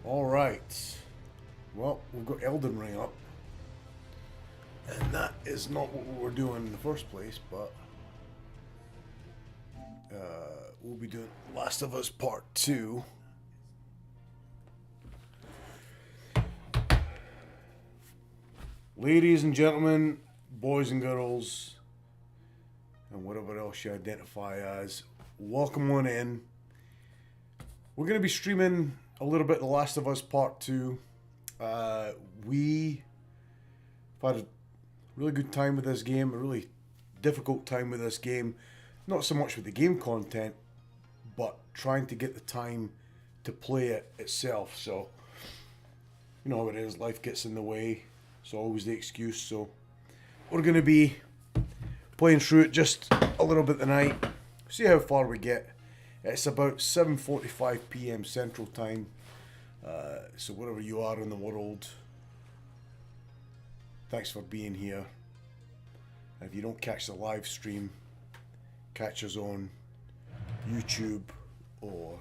All right. Well, we've got Elden Ring up, and that is not what we were doing in the first place, but we'll be doing Last of Us Part 2. Ladies and gentlemen, boys and girls, and whatever else you identify as, welcome on in. We're going to be streaming a little bit The Last of Us Part 2. We've had a really good time with this game, a really difficult time with this game. Not so much with the game content, but trying to get the time to play it itself. So, you know how it is, life gets in the way. It's always the excuse. So, we're going to be playing through it just a little bit tonight. See how far we get. It's about 7:45 p.m. Central Time. So wherever you are in the world, thanks for being here. If you don't catch the live stream, catch us on YouTube or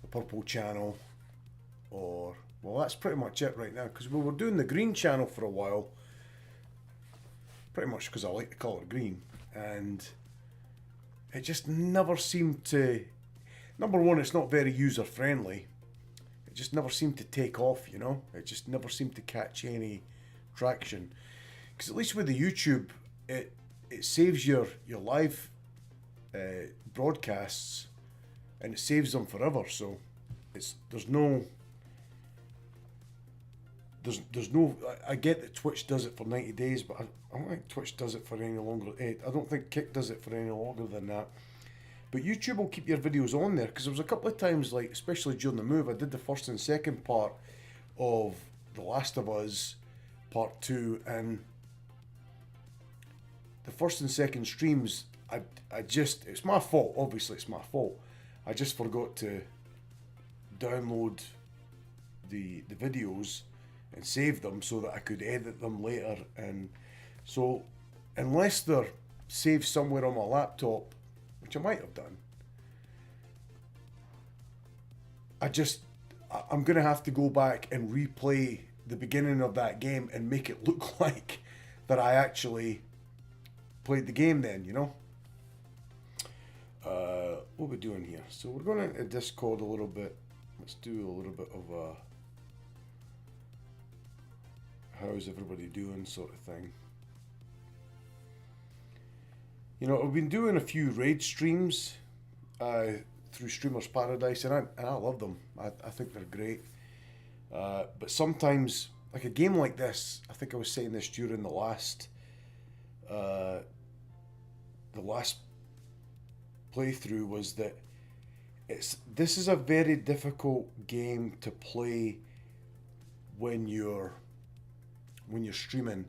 the Purple Channel, or, well, that's pretty much it right now, because we were doing the Green Channel for a while, pretty much because I like the colour green, and it just never seemed to, number one, it's not very user friendly. It just never seemed to take off, you know. It just never seemed to catch any traction. Because at least with the YouTube, it saves your live broadcasts, and it saves them forever. So there's no. I get that Twitch does it for 90 days, but I don't think Twitch does it for any longer. I don't think Kick does it for any longer than that. But YouTube will keep your videos on there, because there was a couple of times, like especially during the move, I did the first and second part of The Last of Us Part 2, and the first and second streams, I just, it's my fault, obviously it's my fault. I just forgot to download the videos and save them so that I could edit them later. And so unless they're saved somewhere on my laptop, which I might have done, I'm gonna have to go back and replay the beginning of that game and make it look like that I actually played the game then, you know. What are we doing here? So we're going into Discord a little bit. Let's do a little bit of how's everybody doing sort of thing. You know, I've been doing a few raid streams through Streamers Paradise, and I love them. I think they're great. But sometimes, like a game like this, I think I was saying this during the last playthrough, was that this is a very difficult game to play when you're streaming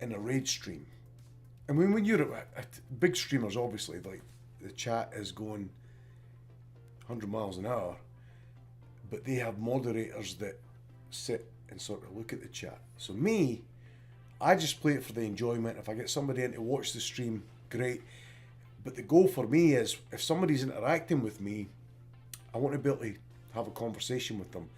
in a raid stream. I mean, when you're at big streamers, obviously, like the chat is going 100 miles an hour, but they have moderators that sit and sort of look at the chat. So me, I just play it for the enjoyment. If I get somebody in to watch the stream, great. But the goal for me is, if somebody's interacting with me, I want to be able to have a conversation with them.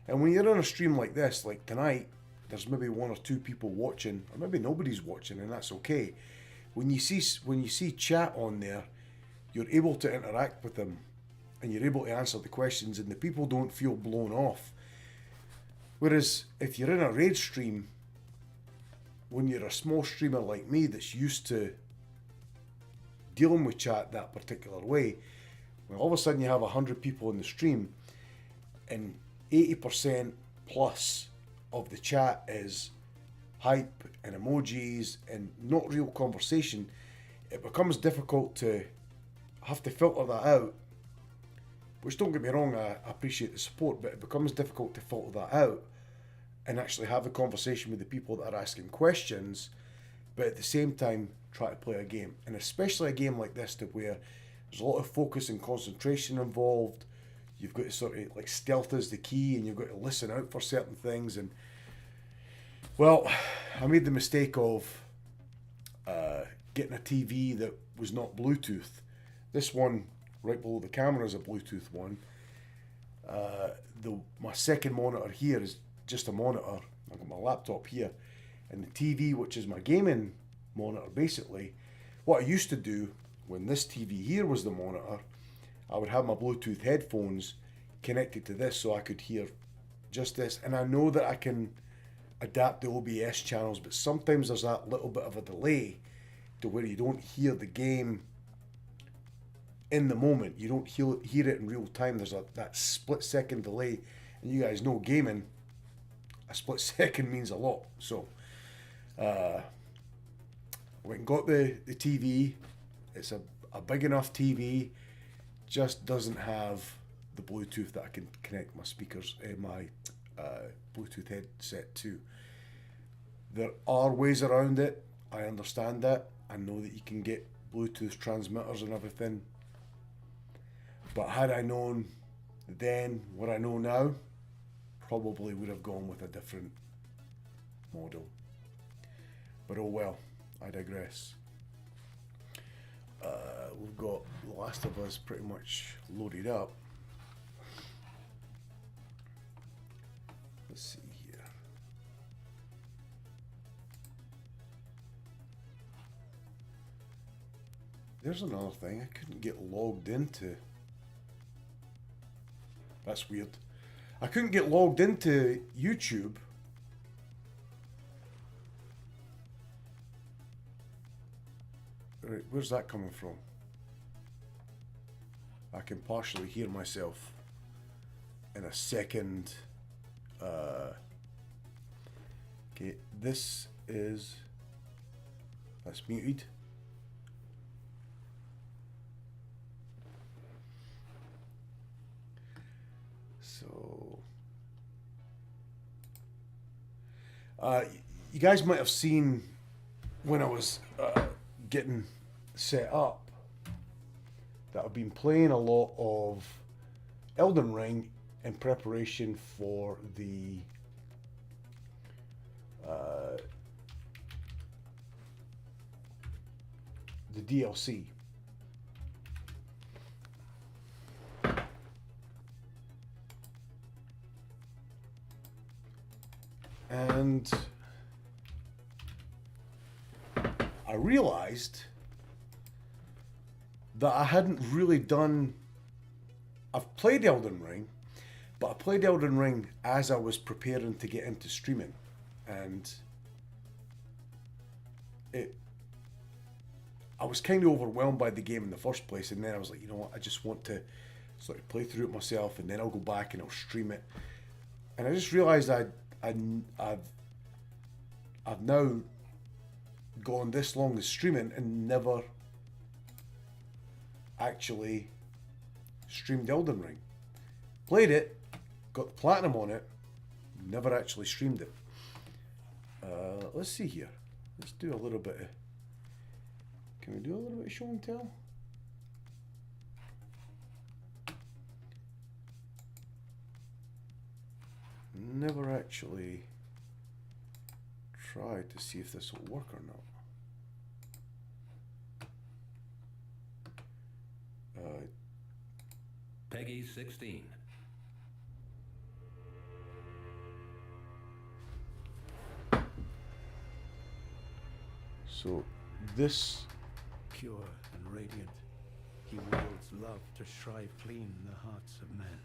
And when you're on a stream like this, like tonight, there's maybe one or two people watching, or maybe nobody's watching, and that's okay. When you see chat on there, you're able to interact with them, and you're able to answer the questions, and the people don't feel blown off. Whereas if you're in a raid stream, when you're a small streamer like me that's used to dealing with chat that particular way, when all of a sudden you have 100 people in the stream, and 80% plus of the chat is hype and emojis and not real conversation, it becomes difficult to have to filter that out. Which, don't get me wrong, I appreciate the support, but it becomes difficult to filter that out and actually have a conversation with the people that are asking questions, but at the same time try to play a game. And especially a game like this, to where there's a lot of focus and concentration involved. You've got to sort of, like, stealth is the key, and you've got to listen out for certain things. And well, I made the mistake of getting a TV that was not Bluetooth. This one right below the camera is a Bluetooth one. My second monitor here is just a monitor. I've got my laptop here, and the TV, which is my gaming monitor, basically. What I used to do when this TV here was the monitor, I would have my Bluetooth headphones connected to this so I could hear just this. And I know that I can adapt the OBS channels, but sometimes there's that little bit of a delay to where you don't hear the game in the moment. You don't hear it in real time. There's that split second delay, and you guys know gaming, a split second means a lot. So I went and got the TV. It's a big enough TV, just doesn't have the Bluetooth that I can connect my speakers, my Bluetooth headset to. There are ways around it. I understand that. I know that you can get Bluetooth transmitters and everything. But had I known then what I know now, probably would have gone with a different model. But oh well, I digress. We've got The Last of Us pretty much loaded up. Let's see here. There's another thing. I couldn't get logged into. That's weird. I couldn't get logged into YouTube. Right, where's that coming from? I can partially hear myself in a second. Okay, this is... That's muted. So... you guys might have seen when I was getting set up that I've been playing a lot of Elden Ring in preparation for the DLC. And I realized that I hadn't really done... I've played Elden Ring, but I played Elden Ring as I was preparing to get into streaming. And I was kind of overwhelmed by the game in the first place, and then I was like, you know what, I just want to sort of play through it myself, and then I'll go back and I'll stream it. And I just realized I've now gone this long as streaming and never actually streamed Elden Ring. Played it, got the platinum on it, never actually streamed it. Let's see here. Let's do a little bit of... Can we do a little bit of show and tell? Never actually tried to see if this will work or not. Peggy 16. So this... Pure and radiant, he wields love to shrive clean the hearts of men.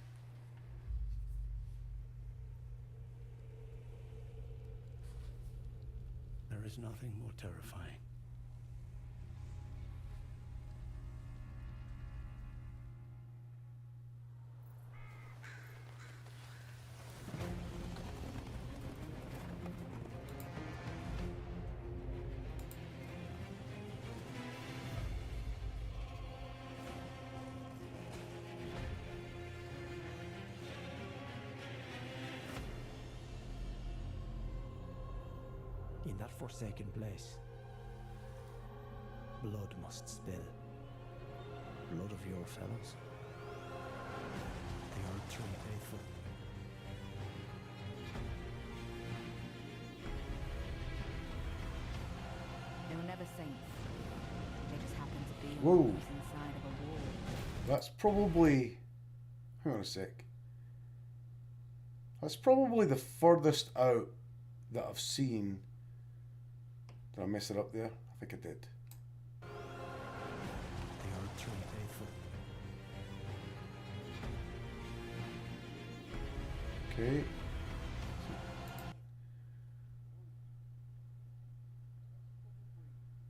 There is nothing more terrifying. In that forsaken place, blood must spill. Blood of your fellows. The Erdtree faithful. They were never saints. They just happened to be Whoa. who's inside of a wall. That's probably... Hang on a sec. That's probably the furthest out that I've seen. Did I mess it up there? I think I did. The Erdtree faithful. Okay.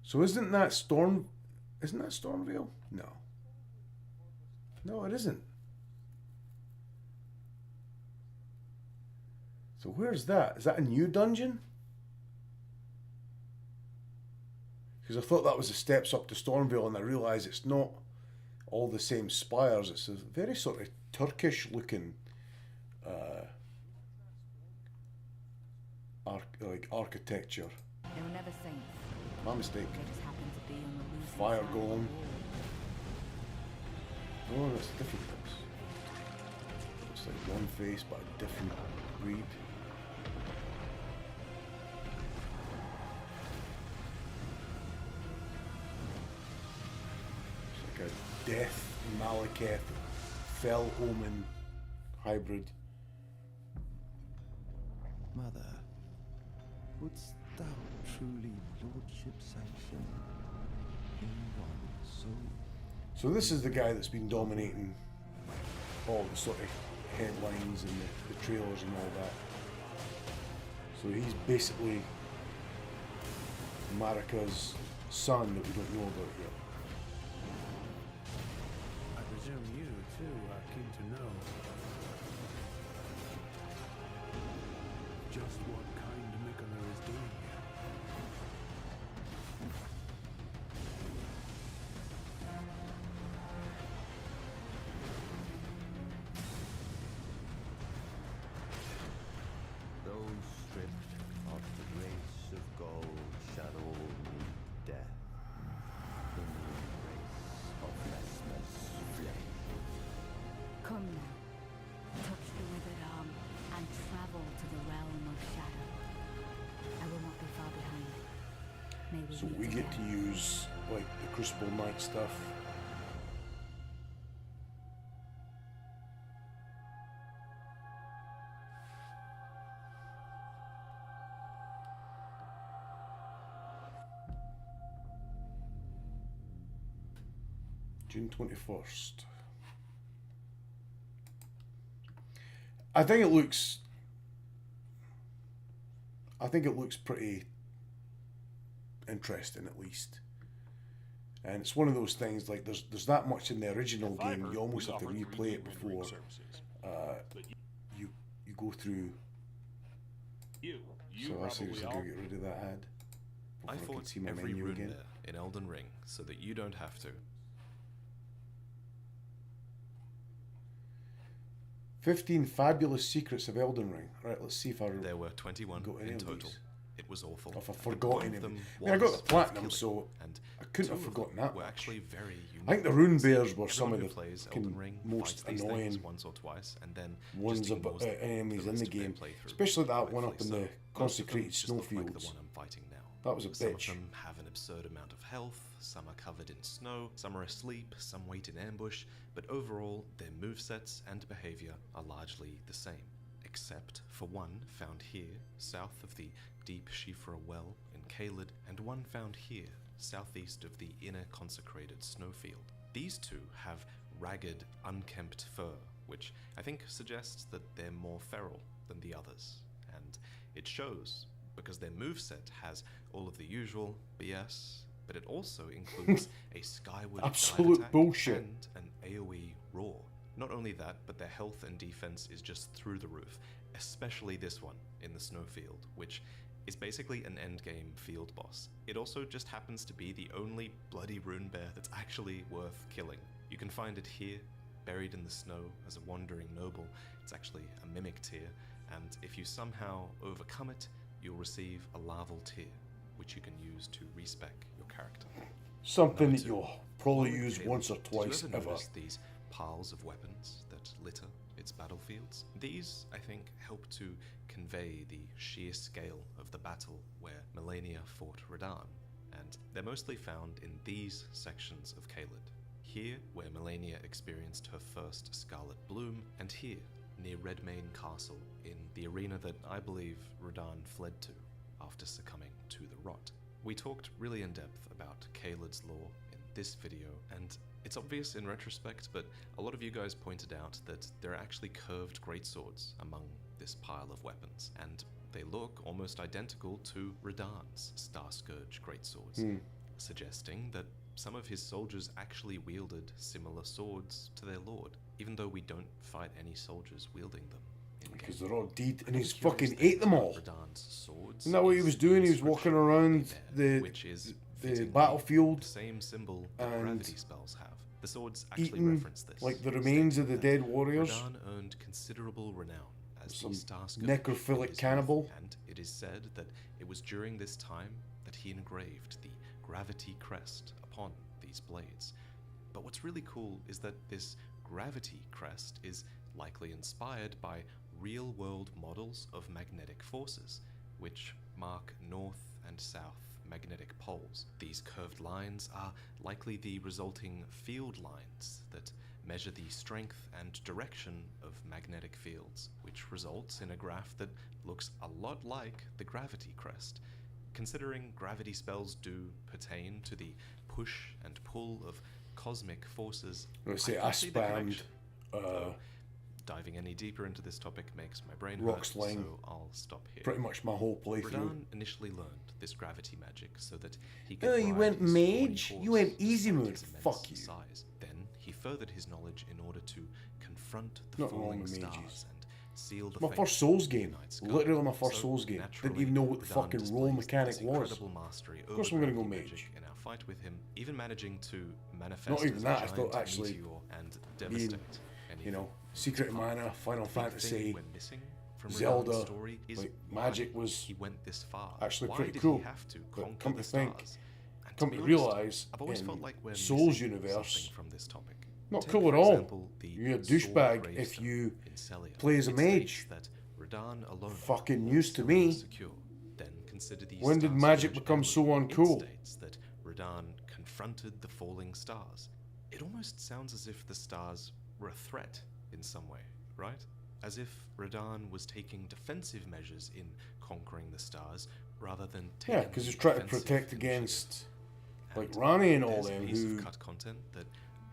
So isn't that Stormveil? No. No, it isn't. So where's that? Is that a new dungeon? Because I thought that was the steps up to Stormveil, and I realised it's not all the same spires. It's a very sort of Turkish looking like architecture. They were never saints. My mistake. They just happen to be on the losing Fire side of the golem. war. Oh, that's different things. It's like one face, but a different breed. It's like a Death Malekith Fell Omen hybrid. Mother, wouldst thou truly lordship sanction in one so So this is the guy that's been dominating all the sort of headlines and the trailers and all that. So he's basically Marika's son that we don't know about yet. I presume you, too, are keen to know just what kind Miquella is doing here. those stripped of the grace of gold shall all meet death in the embrace of Vesper's flame. Come now, touch the withered arm, and travel to the realm of shadow. I will not be far behind. May we So meet we get to together. use like the Crucible Knight stuff. June 21st. I think it looks pretty interesting, at least. And it's one of those things, like there's that much in the original game, you almost have to replay it before you go through. You So I seriously probably go get rid of that ad I before I can fought see my every menu rune again. there in Elden Ring so that you don't have to. 15 fabulous secrets of Elden Ring. Right, let's see if I There were 21 got any in of total. these. It was awful. If I've and forgotten one of any. them I mean, I got was the platinum, killing, so and I couldn't have two of forgotten them that were much. actually very unique. I think the Rune Bears were Everyone some of who the plays fucking Elden Ring most fights these things annoying once or twice, and then ones just about ignores them enemies for in the the rest of their game, playthrough. especially that one up Rightfully in the so. Most of them consecrated just look like the snowfields. one I'm fighting now. That was a Some bitch. of them have an absurd amount of health, some are covered in snow, some are asleep, some wait in ambush, but overall, their movesets and behavior are largely the same. Except for one found here, south of the deep Shifra well in Caelid, and one found here, southeast of the inner consecrated snowfield. These two have ragged, unkempt fur, which I think suggests that they're more feral than the others. And it shows, because their moveset has all of the usual BS, but it also includes a skyward dive Absolute attack bullshit. and an AoE roar. Not only that, but their health and defense is just through the roof, especially this one in the snowfield, which is basically an endgame field boss. It also just happens to be the only bloody rune bear that's actually worth killing. You can find it here, buried in the snow as a wandering noble. It's actually a mimic tier, and if you somehow overcome it, you'll receive a larval tier, which you can use to respec your character. Something Number that two, you'll probably along with use Caelid, once or did twice you ever ever. notice these piles of weapons that litter its battlefields? These, I think, help to convey the sheer scale of the battle where Melania fought Radahn, and they're mostly found in these sections of Caelid. Here, where Melania experienced her first Scarlet Bloom, and here, near Redmane Castle, in the arena that I believe Radahn fled to after succumbing to the rot. We talked really in depth about Caelid's lore in this video, and it's obvious in retrospect, but a lot of you guys pointed out that there are actually curved greatswords among this pile of weapons, and they look almost identical to Radahn's Star Scourge greatswords, suggesting that some of his soldiers actually wielded similar swords to their lord, even though we don't fight any soldiers wielding them. Because they're all dead, and I he's think the curious fucking thing ate them about all. Radahn's swords Isn't that what he is was doing? the He was walking inscription around they bear, the which is the fittingly battlefield the same symbol that and gravity spells have. The swords actually eating reference this, like the remains of the stating dead that warriors. Radahn earned considerable renown as Some the Star Scourge necrophilic in his cannibal. youth, and it is said that it was during this time that he engraved the gravity crest upon these blades. But what's really cool is that this gravity crest is likely inspired by real-world models of magnetic forces, which mark north and south magnetic poles. These curved lines are likely the resulting field lines that measure the strength and direction of magnetic fields, which results in a graph that looks a lot like the gravity crest. Considering gravity spells do pertain to the push and pull of cosmic forces, I say can I see the spammed connection. Though diving any deeper into this topic makes my brain Rock hurt, sling. so I'll stop here. pretty much my whole playthrough. Radahn initially learned this gravity magic so that he Oh, could you ride went his thorny mage? horse You went easy despite mode? his immense Fuck you. Size. Then he furthered his knowledge in order to confront the Nothing wrong falling with stars mages. and seal the My fate first Souls of the game. night sky. Literally my first So, Souls game. naturally, Didn't even know what the Radahn fucking roll displays mechanic his was. incredible mastery Of course over I'm gonna go gravity mage. magic in our fight with him, even managing to manifest Not even as that, I a thought giant actually meteor and being, devastate any you know, foe. Secret of The Mana, Final big thing Fantasy, we're missing from Zelda, Radahn's story is like, why magic was he went this far. actually Why pretty did cool. He have to But conquer come the to think, stars? And come be to honest, realise I've always in felt like we're Souls missing universe, something from this topic. not Take, cool for at all. example, the You're a Sword douchebag Gravestone if you in Celia. play as a It mage. states that Radahn alone Fucking holds news to the me. Lord secure. Then consider the When did Star magic Scourge become so emblem. uncool? It states that Radahn confronted the falling stars. It almost sounds as if the stars were a threat in some way, right? As if Radahn was taking defensive measures in conquering the stars rather than taking Yeah, because he's trying to offensive protect initiative. against like And Rani and all there's a them piece who of cut content that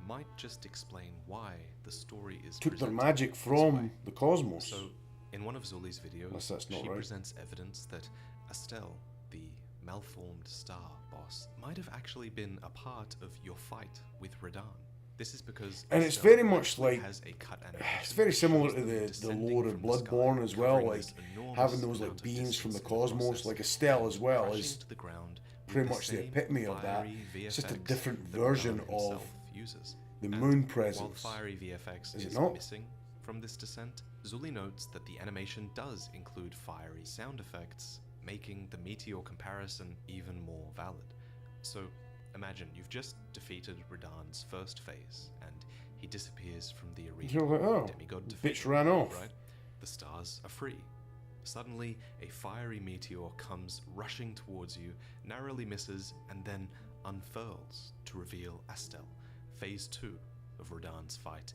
might just explain why the story is took their presented magic this from way. the cosmos. So, in one of Zuli's videos, Unless that's not she right. presents evidence that Estelle, the malformed star boss, might have actually been a part of your fight with Radahn. This is because And it's Estelle very much actually like- has a cut animation It's very that similar shows to them the descending lore of from the sky, Bloodborne as well, covering like this enormous having those like amount of beings from the distance in cosmos, process, like Estelle as well, crashing is to the ground with pretty the much the same epitome of that. fiery It's just a VFX different that version Radahn of himself uses. the And moon while presence. fiery VFX Is it is not? missing from this descent, Zuli notes that the animation does include fiery sound effects, making the meteor comparison even more valid. So imagine you've just defeated Radahn's first phase, and he disappears from the arena. You're like, oh, Demigod the defeated, bitch ran off. Right? The stars are free. Suddenly, a fiery meteor comes rushing towards you, narrowly misses, and then unfurls to reveal Estelle, phase 2 of Radahn's fight,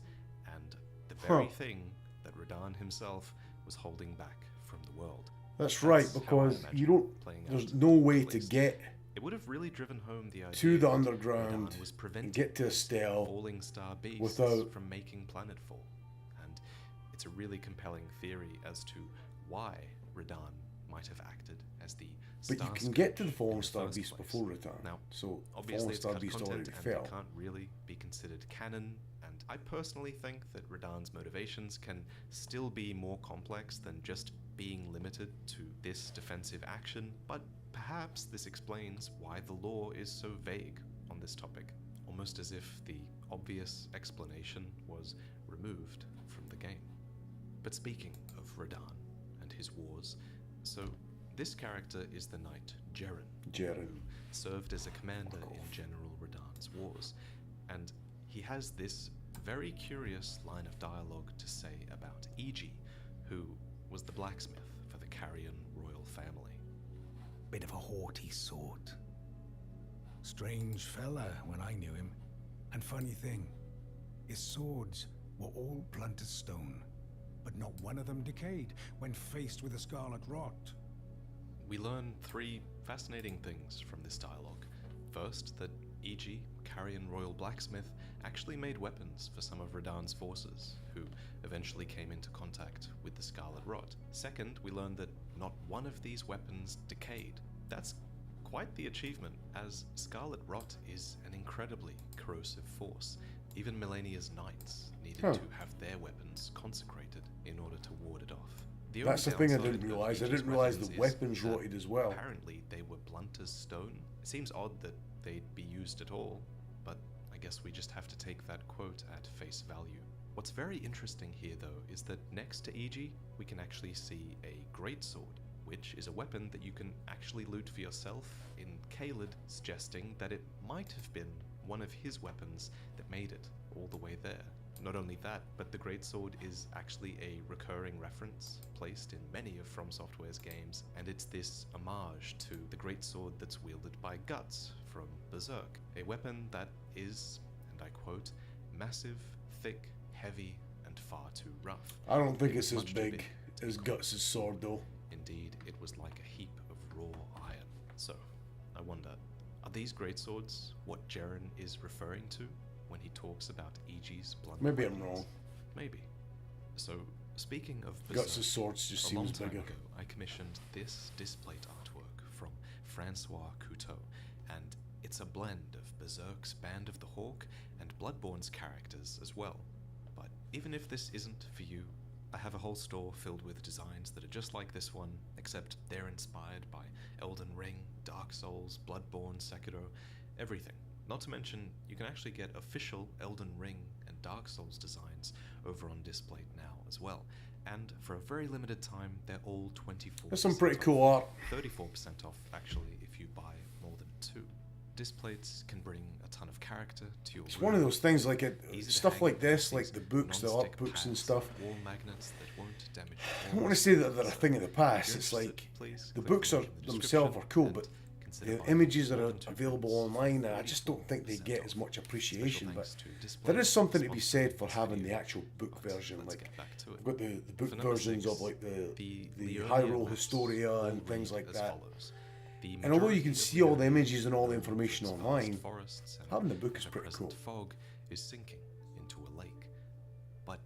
and the very thing that Radahn himself was holding back from the world. That's right, That's how I because imagine you don't. playing There's out, no way at to least. get It would have really driven home the idea to the that underground Radahn was and preventing get to Estelle falling star beasts without- from making planetfall, and it's a really compelling theory as to why Radahn might have acted as the But you Star can get to the Scourge Fallen in the Star first Beast place. before Return. Now, So obviously Fallen it's Star cut Beast content already and fell. it can't really be considered canon, and I personally think that Radahn's motivations can still be more complex than just being limited to this defensive action, but perhaps this explains why the lore is so vague on this topic, almost as if the obvious explanation was removed from the game. But speaking of Radahn and his wars, so this character is the knight Jeren, Jeren. who served as a commander in General Radahn's wars, and he has this very curious line of dialogue to say about Iji, who was the blacksmith for the Carrion royal family. Bit of a haughty sort. Strange fella when I knew him. And funny thing, his swords were all blunt as stone, but not one of them decayed when faced with a scarlet rot. We learn 3 fascinating things from this dialogue. First, that Iji, Carrion royal blacksmith, actually made weapons for some of Radahn's forces, who eventually came into contact with the Scarlet Rot. Second, we learn that not one of these weapons decayed. That's quite the achievement, as Scarlet Rot is an incredibly corrosive force. Even Millennia's knights needed to have their weapons consecrated in order to ward it off. The That's the only thing I downside didn't of realise. I Iji's didn't realise the is weapons that rotted as well. Apparently, they were blunt as stone. It seems odd that they'd be used at all, but I guess we just have to take that quote at face value. What's very interesting here, though, is that next to Iji, we can actually see a greatsword, which is a weapon that you can actually loot for yourself in Caelid suggesting that it might have been one of his weapons that made it all the way there. Not only that, but the Greatsword is actually a recurring reference placed in many of From Software's games, and it's this homage to the Greatsword that's wielded by Guts from Berserk, a weapon that is, and I quote, massive, thick, heavy, and far too rough. I don't think it's as Much too big as to Guts' sword, though. Indeed, it was like a heap of raw iron. So, I wonder, are these greatswords what Jaren is referring to when he talks about Egi's blunt Maybe I'm weapons? wrong. Maybe. So, speaking of Berserk, Guts' swords just a long seems time bigger. ago, I commissioned this displate artwork from Francois Couteau, and it's a blend of Berserk's Band of the Hawk and Bloodborne's characters as well. But even if this isn't for you, I have a whole store filled with designs that are just like this one, except they're inspired by Elden Ring, Dark Souls, Bloodborne, Sekiro, everything. Not to mention, you can actually get official Elden Ring and Dark Souls designs over on Displate now as well. And for a very limited time, they're all 24%. There's some pretty off. cool art. 34% off, actually, if you buy more than 2. Displates can bring a ton of character to your It's room. one of those things like Easy to stuff hang like this, with like the books, the non-stick art books and pads, stuff. wall magnets that won't damage I don't want to say that they're a thing of the past. If you're It's interested, like please the click books the are link in the themselves are description cool, and but consider the buying images that more are than 2 available prints. online, I just don't think they 40% get off. as much Special appreciation. But thanks to Displate there is something to be for said for sponsoring having this the video. actual book But version. let's Like get back to it. I've got the book For number versions 6, of like the Leonia Hyrule maps Historia all and things read like as that. follows. The And although you majority can of see all the Leonia images is and all the known for information its vast online, forests and having the book is the pretty present cool. fog is sinking into a lake. But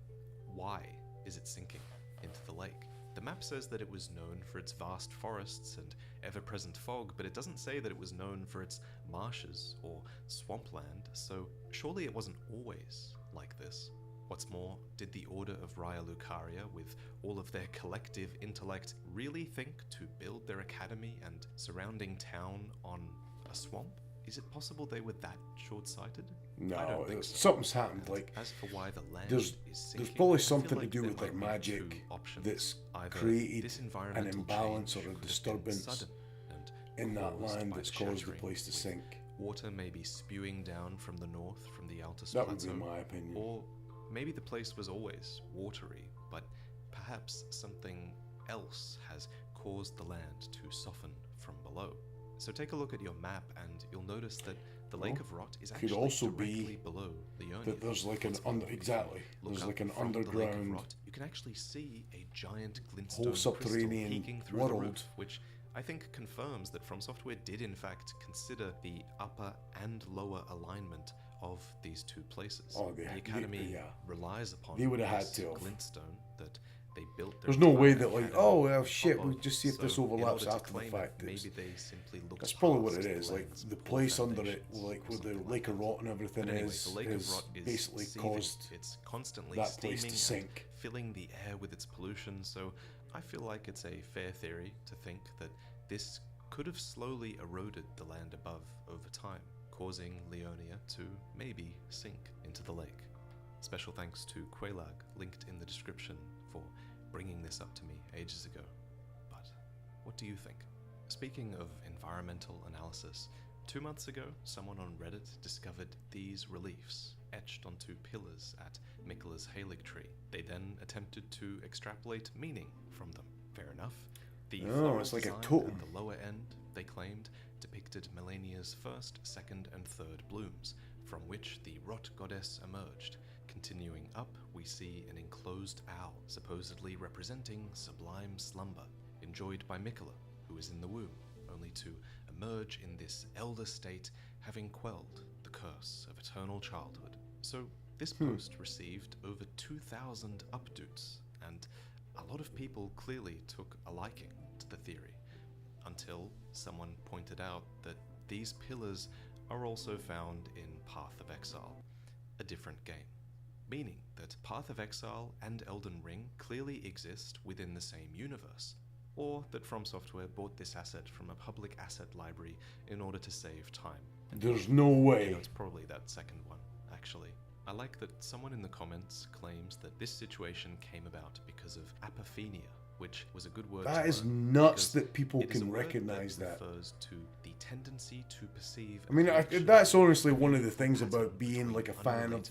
why is it sinking into the lake? The map says that it was known for its vast forests and ever-present fog, but it doesn't say that it was known for its marshes or swampland, so surely it wasn't always like this. What's more, did the Order of Raya Lucaria, with all of their collective intellect, really think to build their academy and surrounding town on a swamp? Is it possible they were that short-sighted? I No, don't think so. something's happened. And like as for why the land there's is sinking, probably I feel something like to do there with their might be two magic options. that's Either created this an environmental imbalance change or a could have been disturbance sudden and in that caused land by that's the caused the shattering, place to with sink. Water may be spewing down from the north from the Altus That would Plateau, be my opinion. or maybe the place was always watery, but perhaps something else has caused the land to soften from below. So take a look at your map and you'll notice that the Lake of Rot is could actually also directly be below Leonia. That there's like an What's more, if you exactly. look There's up like an from the Lake of underground Rot, you can actually see a giant glintstone whole crystal subterranean peeking through world. the roof, which I think confirms that From Software did in fact consider the upper and lower alignment of these two places. Oh, the Academy relies upon They would have had this to have. glintstone that they built. Their There's no way entire that like, academy oh well, shit, on. we'll just see if this So, in overlaps order to after the claim it, fact. maybe they simply looked That's probably what past it the is. Like land's the poor place under it, foundations like or where the something like Lake of that. Rot and everything But anyway, is the Lake of Rot is basically seething. caused It's constantly that steaming place to and sink. filling the air with its pollution, so I feel like it's a fair theory to think that this could have slowly eroded the land above over time, causing Leonia to maybe sink into the lake. Special thanks to Quelaag, linked in the description, for bringing this up to me ages ago. But what do you think? Speaking of environmental analysis, 2 months ago, someone on Reddit discovered these reliefs etched onto pillars at Miquella's Halig tree. They then attempted to extrapolate meaning from them. Fair enough. The Oh, floral it's like a design totem. at the lower end, they claimed, depicted Melania's first, second, and third blooms, from which the Rot goddess emerged. Continuing up, we see an enclosed owl, supposedly representing sublime slumber, enjoyed by Miquella, who is in the womb, only to emerge in this elder state, having quelled the curse of eternal childhood. So, this post received over 2,000 upvotes, and a lot of people clearly took a liking to the theory, until someone pointed out that these pillars are also found in Path of Exile, a different game, meaning that Path of Exile and Elden Ring clearly exist within the same universe, or that From Software bought this asset from a public asset library in order to save time. There's no You way. know, it's probably that second one, actually. I like that someone in the comments claims that this situation came about because of apophenia, which was a good word That to is learn, nuts because that people it is a can word recognize that. refers to the tendency to perceive. I mean, that's honestly one of the things about being like a fan of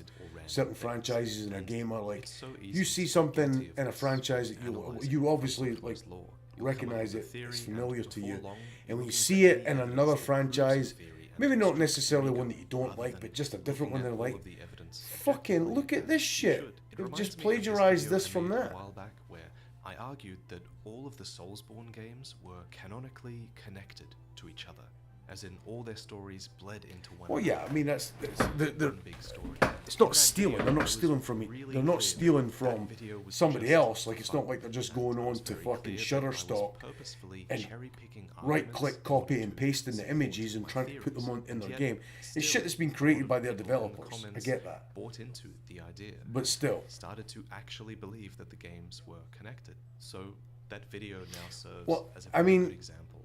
certain franchises and a gamer. Like, you see something in a franchise that you obviously like recognize it, it's familiar to you, and when you see it in another franchise, maybe not necessarily one that you don't like, but just a different one, they're like, fucking look at this shit. They've just plagiarized this from that. A while back where I argued that all of the Soulsborne games were canonically connected to each other, as in all their stories bled into one. Well, yeah, I mean that's they're, one big story. it's not stealing. They're not stealing from me. They're not stealing from somebody else. Like, it's not like they're just going on to fucking Shutterstock and right-click, copy and pasting the images and trying to put them on in their game. It's shit that's been created by their developers. I get that, Bought into the idea, but still, started to actually believe that the games were connected. So that video now serves Well, as a I very mean, good example,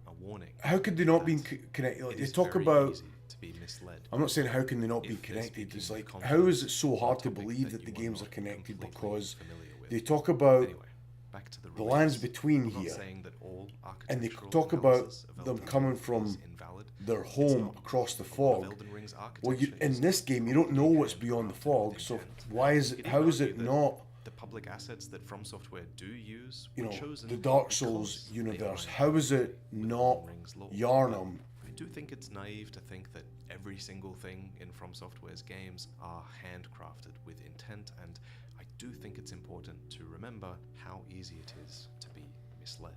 a warning. how could they not be that connected? Like, it they is talk very about. easy to be misled. I'm not saying how can they not be If they're connected. speaking It's like, with how is it so confidence hard to on a topic believe that that the you are games not are connected? completely Because familiar with. they talk about Anyway, back to the the lands release. between I'm not here, saying that all and they architectural talk about analysis of them Elden coming Ring from is invalid. their It's home not. across the All of fog. Elden Ring's Well, architecture in is this game, you don't know what's and beyond the crafted fog. with So intent. why is You it? could How even is it argue that not? the public assets that From Software do use You were know, chosen the Dark because Souls they universe. align How is it with not Elden Ring's lore. Yharnam? I do think it's naive to think that every single thing in From Software's games are handcrafted with intent, and I do think it's important to remember how easy it is to be misled.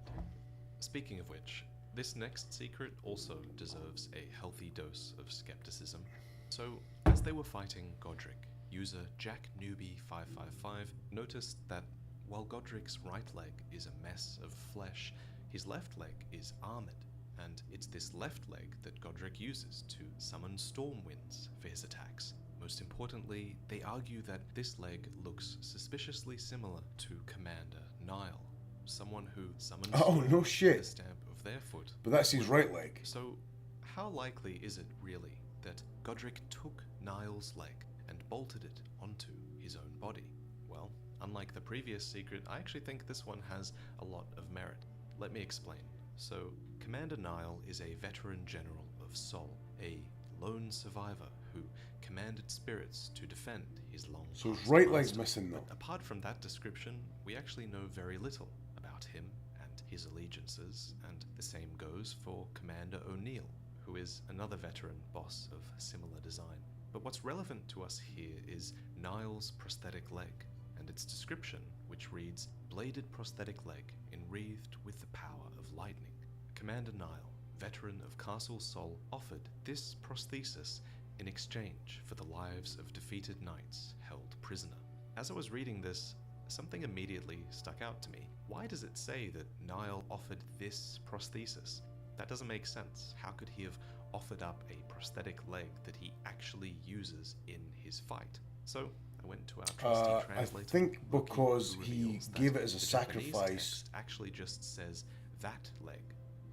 Speaking of which, this next secret also deserves a healthy dose of skepticism. So, as they were fighting Godric, user JackNewbie555 noticed that while Godric's right leg is a mess of flesh, his left leg is armored, and it's this left leg that Godric uses to summon storm winds for his attacks. Most importantly, they argue that this leg looks suspiciously similar to Commander Nile, someone who summons Oh, storms no with shit. the stamp of their foot. But that's his right leg. So, how likely is it really that Godric took Niall's leg and bolted it onto his own body? Well, unlike the previous secret, I actually think this one has a lot of merit. Let me explain. So, Commander Niall is a veteran general of Sol, a lone survivor who commanded spirits to defend his long So his past right leg's master. missing though. But apart from that description, we actually know very little about him and his allegiances, and the same goes for Commander O'Neill, who is another veteran boss of similar design. But what's relevant to us here is Niall's prosthetic leg, and its description, which reads, "Bladed prosthetic leg enwreathed with the power of lightning." Commander Niall, veteran of Castle Sol, offered this prosthesis in exchange for the lives of defeated knights held prisoner. As I was reading this, something immediately stuck out to me. Why does it say that Niall offered this prosthesis? That doesn't make sense. How could he have offered up a prosthetic leg that he actually uses in his fight? So I went to our trusty I translator. think Loki, because who he reveals that gave it as a the Japanese sacrifice. text actually just says that leg,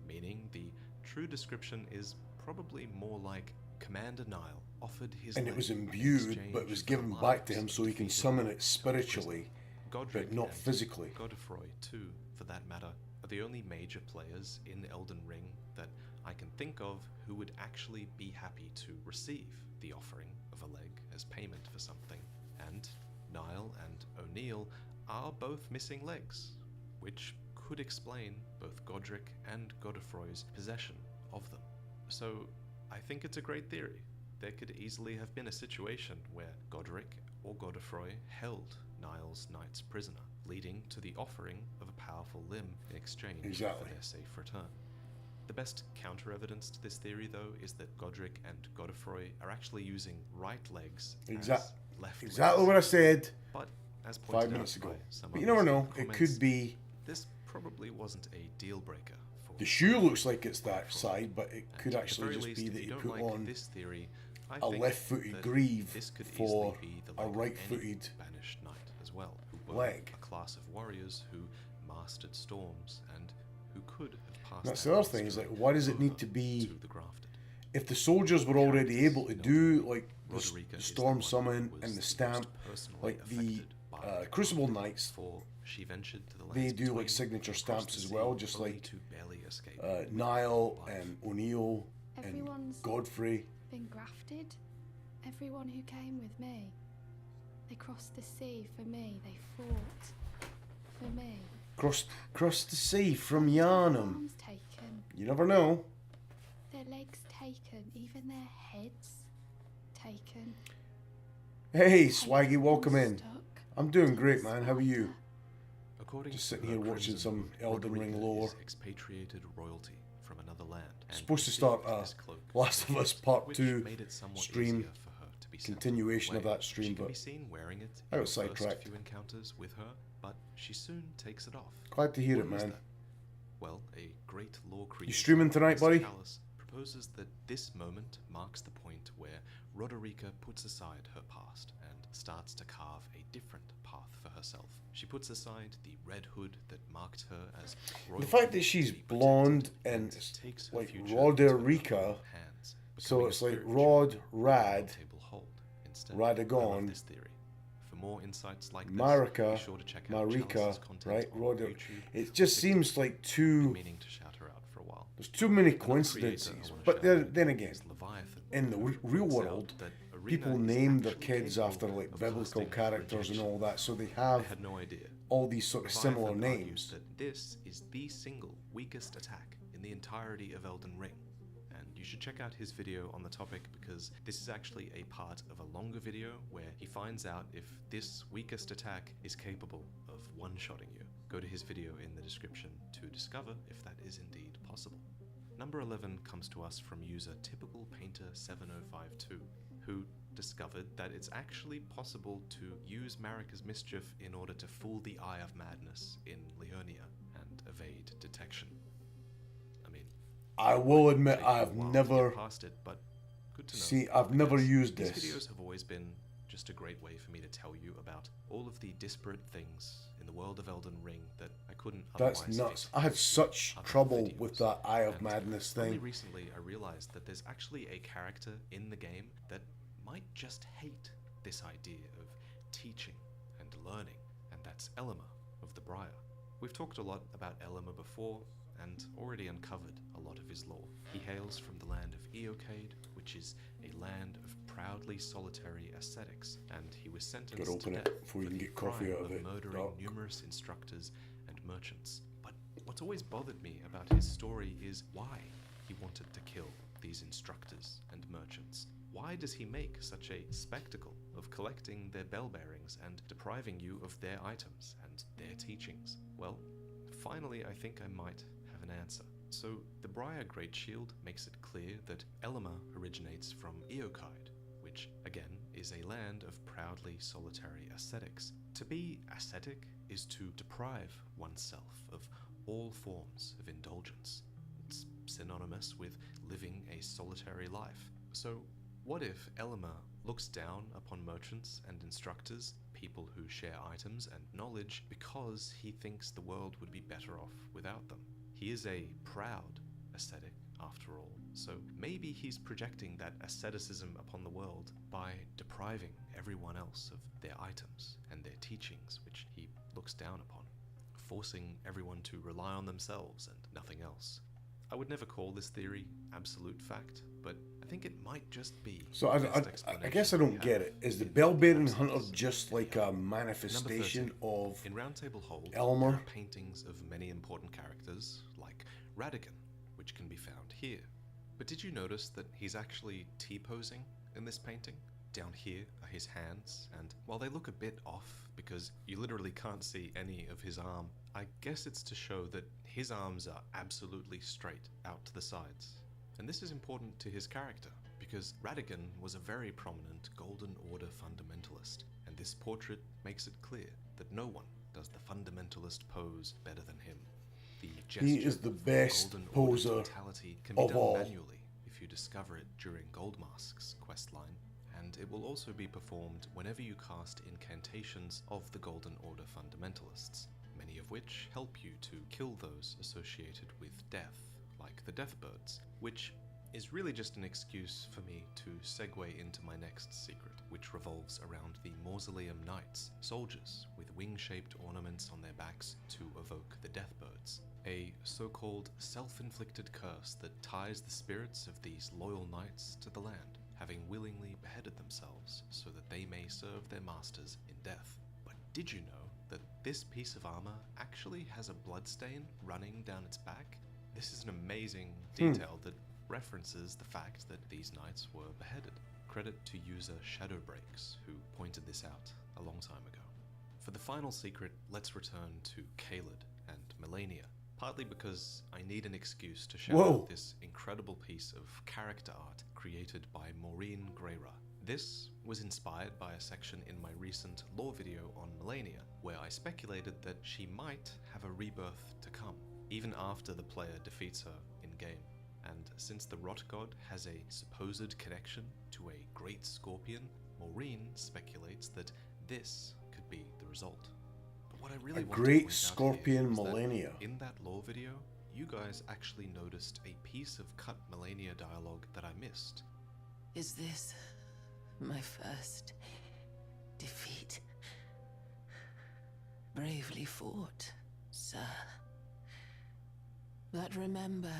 meaning the true description is probably more like Commander Niall offered his And leg it was in imbued, exchange but it was for given the back to lives him of so he can defeated summon it knights held prisoner. spiritually, Godric but not and physically. Godefroy, too, for that matter, are the only major players in Elden Ring that I can think of who would actually be happy to receive the offering of a leg as payment for something. And Niall and O'Neill are both missing legs, which could explain both Godric and Godefroy's possession of them. So I think it's a great theory. There could easily have been a situation where Godric or Godefroy held Niall's knights prisoner, leading to the offering of a powerful limb in exchange Exactly. for their safe return. The best counter-evidence to this theory, though, is that Godric and Godefroy are actually using right legs as left Exactly legs. what I said But as pointed 5 minutes out ago. by some But you never others in know. the It comments, could be. this probably wasn't a deal breaker for The shoe looks like it's that Godefroy. side, but it And could at the actually very just least, be if that you you don't put like on this theory, I a think left-footed that greave this could for easily be the a leg of right-footed any banished knight as well, who were leg. a class of warriors who mastered storms and who could have passed. That's that the other thing, is skill like, why does it need over to be- to the grafted? If the soldiers were already able to do like Roderica the is storm one summon who was and the most stamp, personally like the affected by Crucible Knights for she ventured to the lands They do like between, signature across stamps the as well, sea, just only like to barely escape. Niall and O'Neill and Everyone's Godfrey. been grafted. Everyone who came with me. They crossed the sea for me. They fought for me. Cross the sea from Their Yarnum. arms taken, You never know. their legs taken, even their heads taken. Hey, Swaggy, welcome in. Stuck I'm doing to great, the man. How are you? slaughter. According Just to sitting her here watching crimson, some Elden Ring Roderica lore. is expatriated royalty from another land. and Supposed to received start this cloak Last as a of Us gift, Part which 2 made it somewhat stream, easier for her to be sent continuation of away. that stream, She can but be seen wearing it I in got the first sidetracked. few encounters with her, but she soon takes it off. Glad to hear What it, was man. that? Well, a great lore creator, streaming tonight, Mr. buddy? Callus, proposes that this moment marks the point where Roderica puts aside her past and starts to carve a different path for herself. She puts aside the red hood that marked her as royalty The fact that she's to be protected, blonde and takes her like future into her Roderica, own hands, so becoming it's a like spiritual Rod, Rad, table hold instead. Radagon, I love this theory. For more insights like this, Marika, be sure to check out Marika, Chalice's content right? on Roder. YouTube. It just seems like Been too. meaning to shout her out for a while. There's too many Another creator coincidences. I wanna But shout then, out then again, is Leviathan, in the who real points out world, that Arena people is name their actually kids capable after like of biblical casting characters and rejection. all that, so they I have had no idea. all these sort of similar Leviathan argues names. that this is the single weakest attack in the entirety of Elden Ring. And you should check out his video on the topic because this is actually a part of a longer video where he finds out if this weakest attack is capable of one-shotting you. Go to his video in the description to discover if that is indeed possible. Number 11 comes to us from user Typical Painter 7052, who discovered that it's actually possible to use Marika's mischief in order to fool the Eye of Madness in Leonia and evade detection. I mean, I will admit take you a I've while to never get past it, but good to know. see. I've never because used these this. videos have always been just a great way for me to tell you about all of the disparate things in the world of Elden Ring that I couldn't That's otherwise nuts. fit I had into such other trouble videos. with that Eye of And Madness Only thing. recently I realized that there's actually a character in the game that might just hate this idea of teaching and learning, and that's Elima of the Briar. We've talked a lot about Elima before and already uncovered a lot of his lore. He hails from the land of Eocade, which is a land of proudly solitary ascetics, and he was sentenced Gotta open to it death before you for can the get coffee crime out of it. murdering Dark. numerous instructors and merchants. But what's always bothered me about his story is why he wanted to kill these instructors and merchants. Why does he make such a spectacle of collecting their bell bearings and depriving you of their items and their teachings? Well, finally I think I might have an answer. So, the Briar Great Shield makes it clear that Elima originates from Eocide, which, again, is a land of proudly solitary ascetics. To be ascetic is to deprive oneself of all forms of indulgence. It's synonymous with living a solitary life. So, what if Elima looks down upon merchants and instructors, people who share items and knowledge, because he thinks the world would be better off without them? He is a proud ascetic, after all, so maybe he's projecting that asceticism upon the world by depriving everyone else of their items and their teachings, which he looks down upon, forcing everyone to rely on themselves and nothing else. I would never call this theory absolute fact, but I think it might just be. So the best I explanation guess I we don't have get it. Is the in bell bearing all hunter sense. just like a Anyhow. manifestation Number 13. of In Roundtable Hold, Elmer? there are paintings of many important characters, like Radagon, which can be found here. But did you notice that he's actually T-posing in this painting? Down here are his hands, and while they look a bit off because you literally can't see any of his arm, I guess it's to show that his arms are absolutely straight out to the sides. And this is important to his character, because Radagon was a very prominent Golden Order fundamentalist, and this portrait makes it clear that no one does the fundamentalist pose better than him. The He gesture is the of best Golden poser Order totality can be of done all. manually if you discover it during Goldmask's questline, and it will also be performed whenever you cast incantations of the Golden Order fundamentalists, many of which help you to kill those associated with death, like the Deathbirds, which is really just an excuse for me to segue into my next secret, which revolves around the Mausoleum Knights, soldiers with wing-shaped ornaments on their backs to evoke the Deathbirds, a so-called self-inflicted curse that ties the spirits of these loyal knights to the land, having willingly beheaded themselves so that they may serve their masters in death. But did you know that this piece of armor actually has a bloodstain running down its back? This is an amazing detail that references the fact that these knights were beheaded. Credit to user Shadowbreaks, who pointed this out a long time ago. For the final secret, let's return to Caelid and Melania, partly because I need an excuse to shout out this incredible piece of character art created by Maureen Greira. This was inspired by a section in my recent lore video on Melania, where I speculated that she might have a rebirth to come, even after the player defeats her in-game. And since the Rot God has a supposed connection to a great scorpion, Maureen speculates that this could be the result. But what I really want to great point out scorpion here is that Melania. in that lore video, you guys actually noticed a piece of cut Melania dialogue that I missed. Is this my first defeat? Bravely fought, sir. But remember,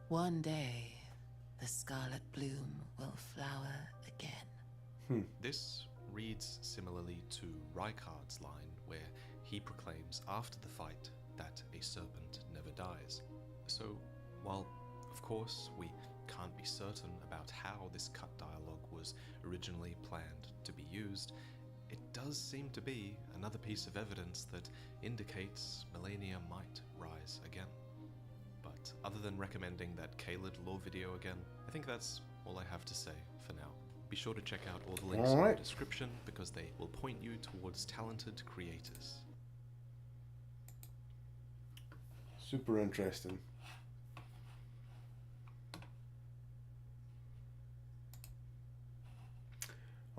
one day the scarlet bloom will flower again. This reads similarly to Rykard's line, where he proclaims after the fight that a serpent never dies. So, while of course we can't be certain about how this cut dialogue was originally planned to be used, it does seem to be another piece of evidence that indicates Melania might rise again. But other than recommending that Caelid lore video again, I think that's all I have to say for now. Be sure to check out all the links in the description because they will point you towards talented creators. Super interesting.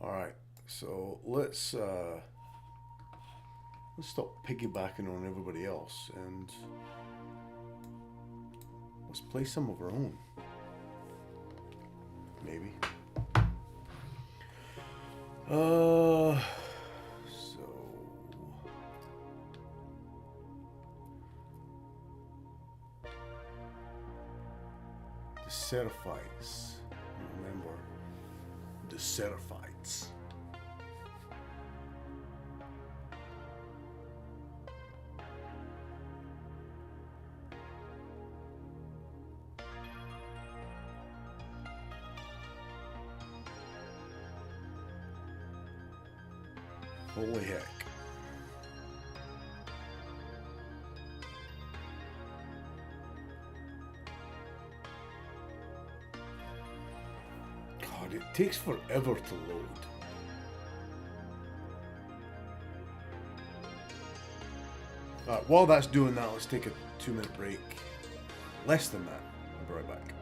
All right, so let's stop piggybacking on everybody else and let's play some of our own. Maybe. So the Seraphites. Remember the Seraphites. Holy heck. God, it takes forever to load. Alright, while that's doing that, let's take a 2-minute break. Less than that. I'll be right back.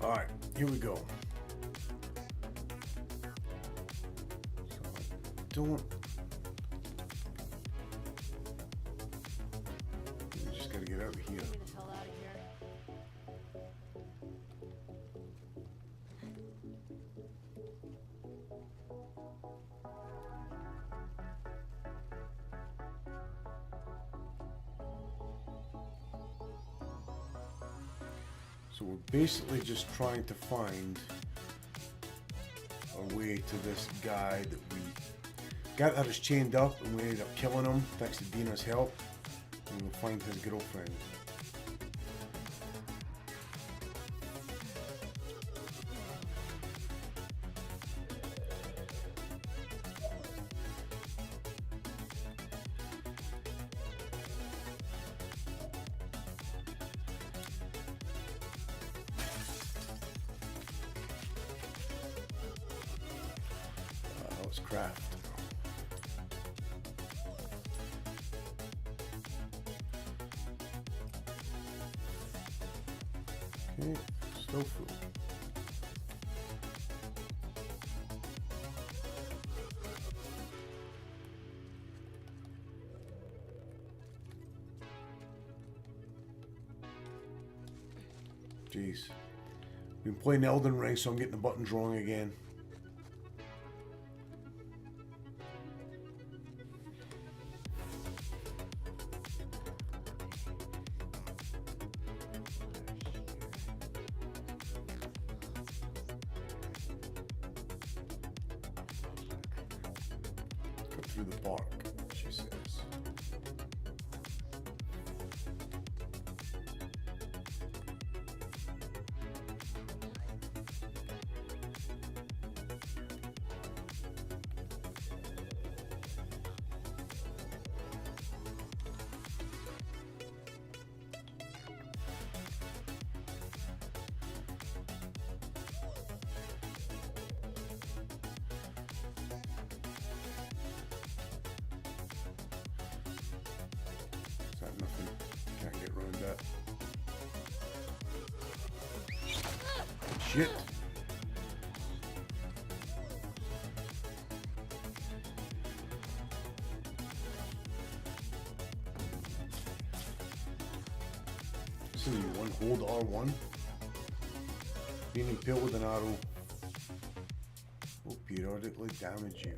All right, here we go. So don't. We just gotta get out of here. So we're basically just trying to find a way to this guy that we got that is chained up, and we ended up killing him thanks to Dina's help. And we'll find his girlfriend. Let's craft. Okay, still full. Jeez. Been playing Elden Ring, so I'm getting the buttons wrong again. Through the bark, she says. Is that nothing? Can't get around that. Shit. So you one hold R1. Being impaled with an arrow will periodically damage you.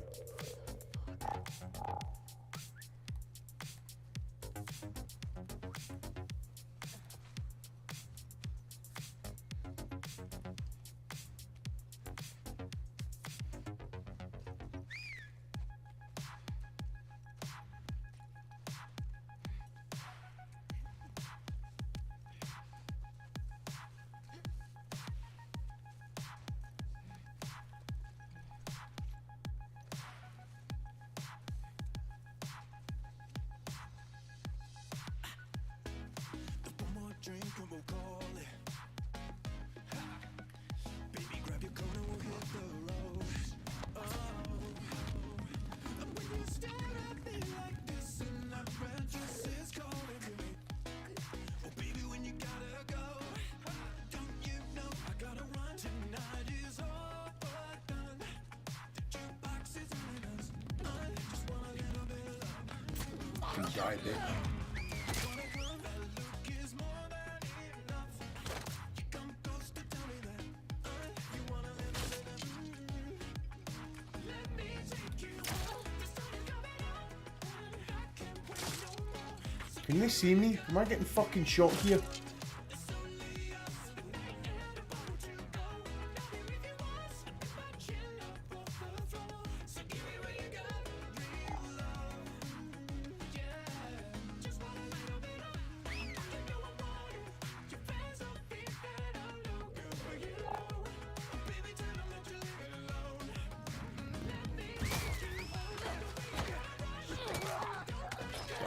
Drink and we'll call it. Ha. Baby, grab your coat and we'll hit the road. Oh, when you stare at me like this and that red dress is calling me. Oh, baby, when you gotta go, don't you know I gotta run? Tonight is overdone. The jukebox is on us. I just want a little bit of love. You died, bitch. Can they see me? Am I getting fucking shot here?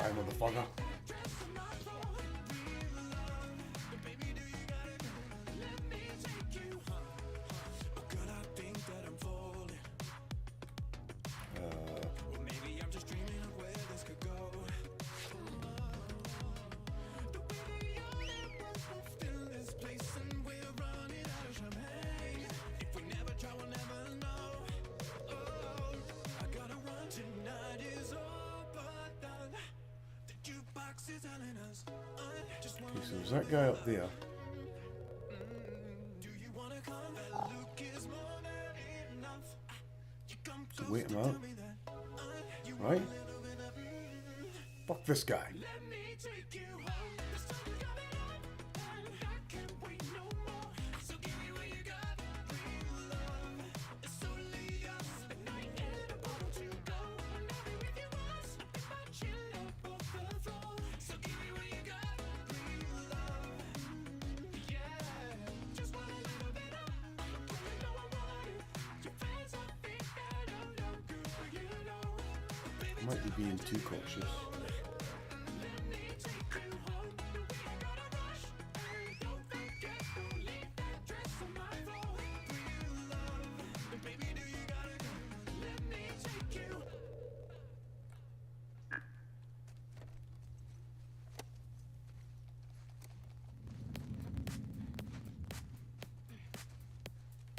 Die, motherfucker. Okay, so there's that guy up there. So wait him out. Right? Fuck this guy. Might be being too cautious.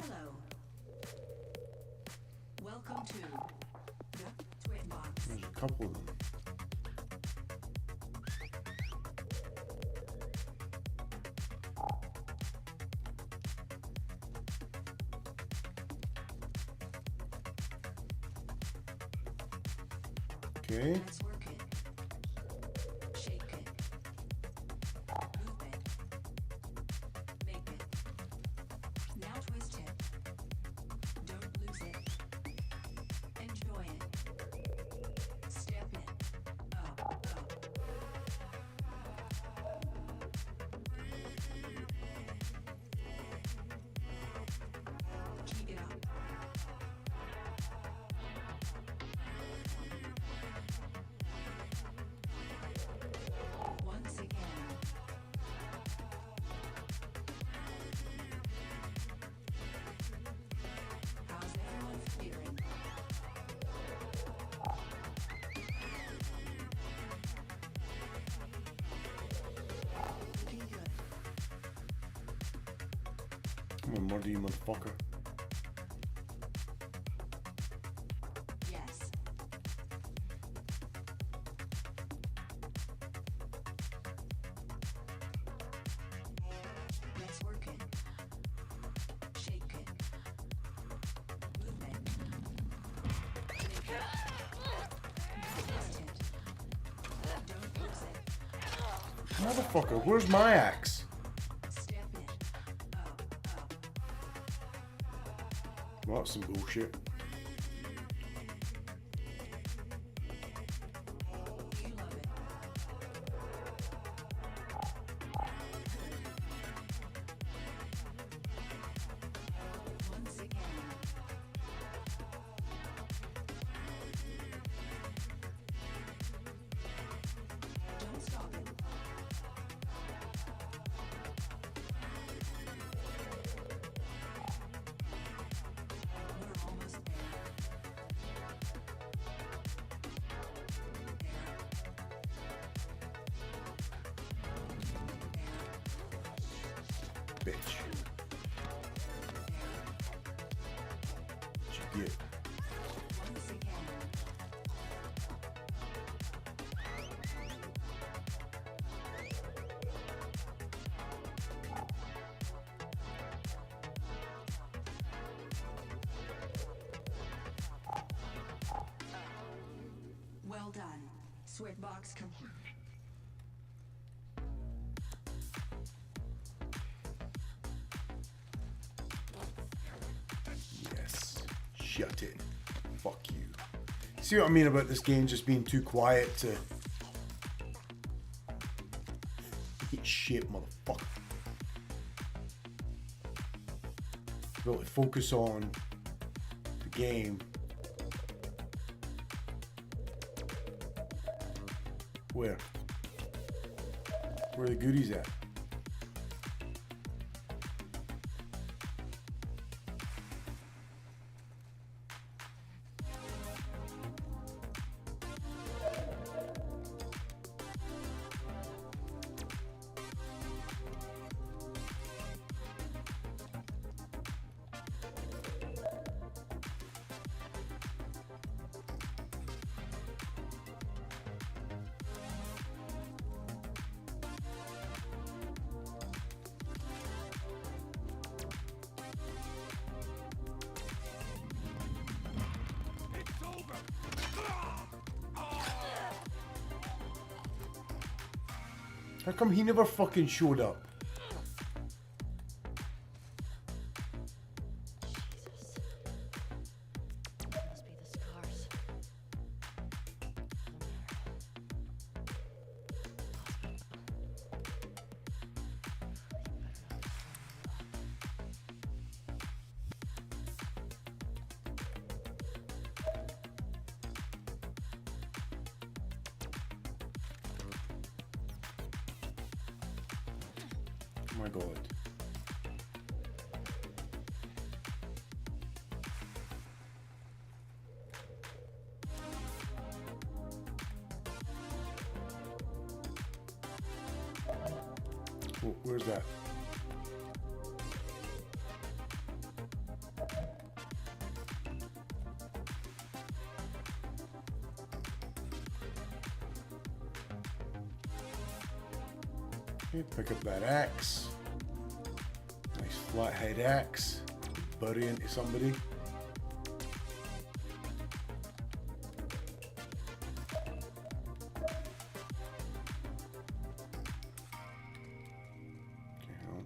Hello. Welcome to the Twin Box. There's a couple of them. Okay. Let's work it. Shake it. Move it. Make it. Now twist it. Don't lose it. Enjoy it. Step it. Up, up. Keep it up. Once again. How's everyone feeling? Looking good. I'm gonna murder you, motherfucker. Yes. Let's work it. Shake it. Move it. Make it. Twist it. Don't lose it. Motherfucker, where's my axe? Step it. Up, up. Well, that's some bullshit. You love it. Once again. Don't stop it. We're almost there. Bitch. What you get? Once again. Well done. Sweatbox complete. Shut it. Fuck you. See what I mean about this game just being too quiet to... Eat shit, motherfucker. Be able to focus on the game. Where? Where are the goodies at? How come he never fucking showed up? Must be the scars. Oh my god. Oh, where's that? Okay, pick up that axe. Nice flathead axe. Bury into somebody. Okay, well.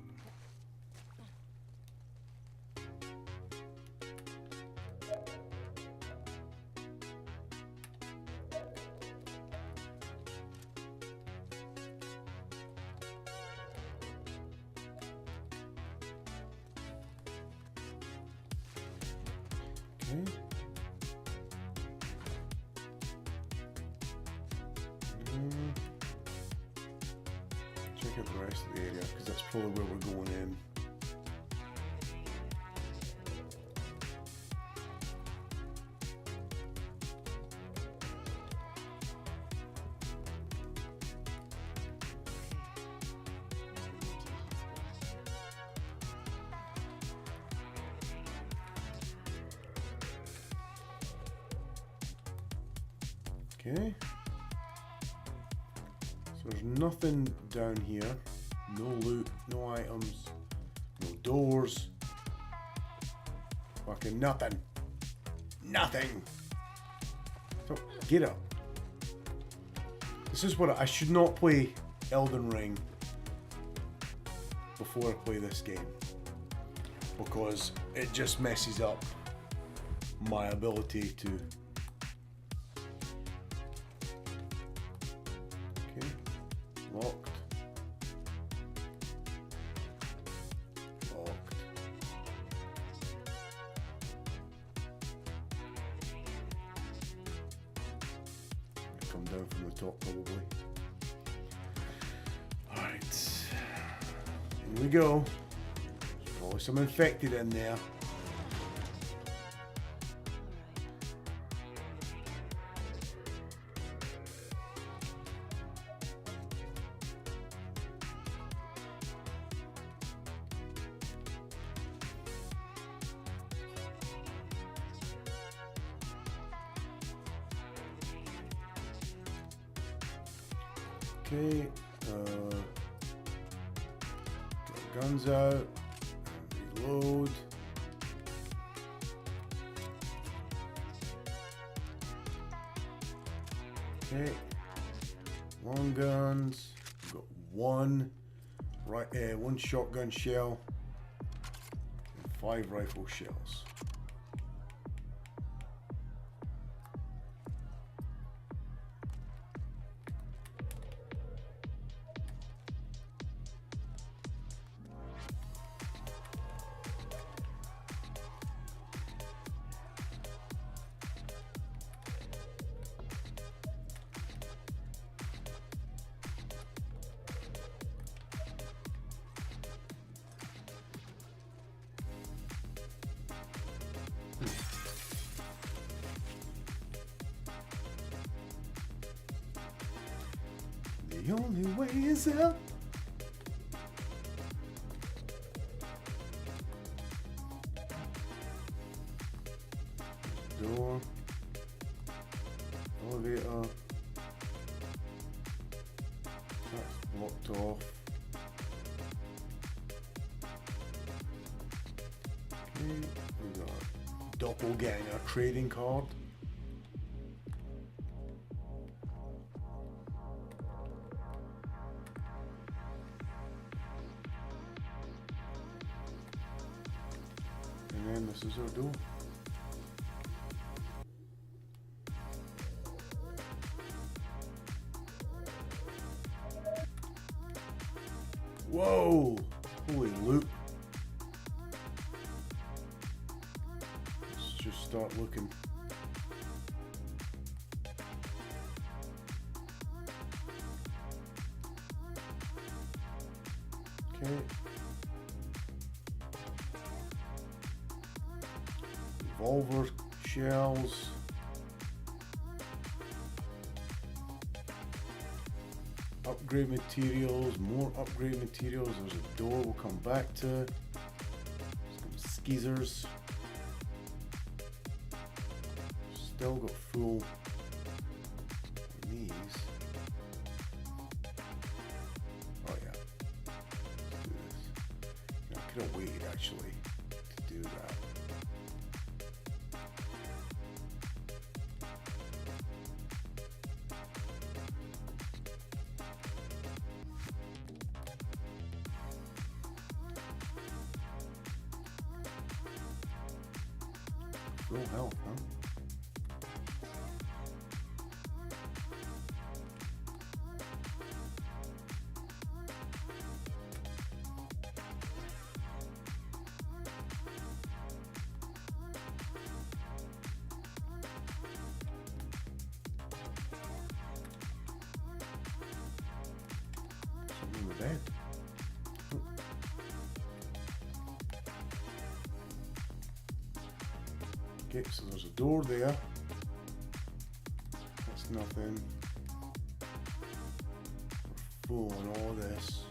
Okay. Check out the rest of the area because that's probably where we're going in. Okay. So there's nothing down here. No loot, no items, no doors. Fucking nothing. Nothing. So get up. This is what I should not play Elden Ring before I play this game. Because it just messes up my ability to... Okay, locked. Locked. Come down from the top probably. Alright. Here we go. There's probably some infected in there. Okay, got guns out, reload. Okay, long guns, we've got one shotgun shell, and 5 rifle shells. yourself. Door. Elevator. That's blocked off. Okay, we got Doppelganger trading card. And then this is our door. Whoa! Holy loot. Let's just start looking. Okay. Revolver shells. Upgrade materials, more upgrade materials. There's a door we'll come back to. Some skeezers. Still got full on these. Oh yeah. Let's do this. You know, I could have waited actually to do that. Full health, huh? Something in the bed. Okay, so there's a door there. That's nothing. We're full on all this.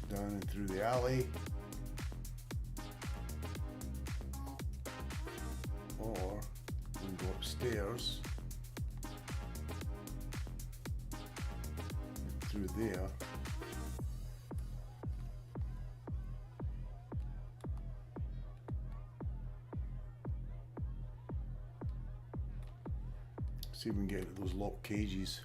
Down and through the alley. Or we can go upstairs. Through there. See if we can get into those locked cages.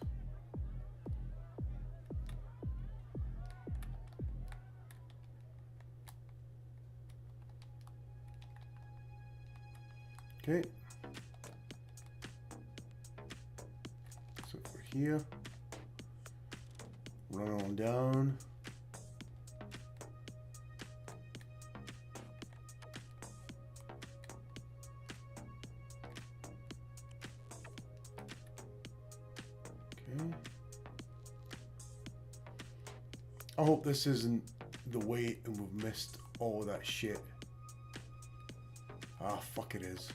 Okay. So we're here. Run on down. Okay. I hope this isn't the wait and we've missed all that shit. Ah, fuck it is.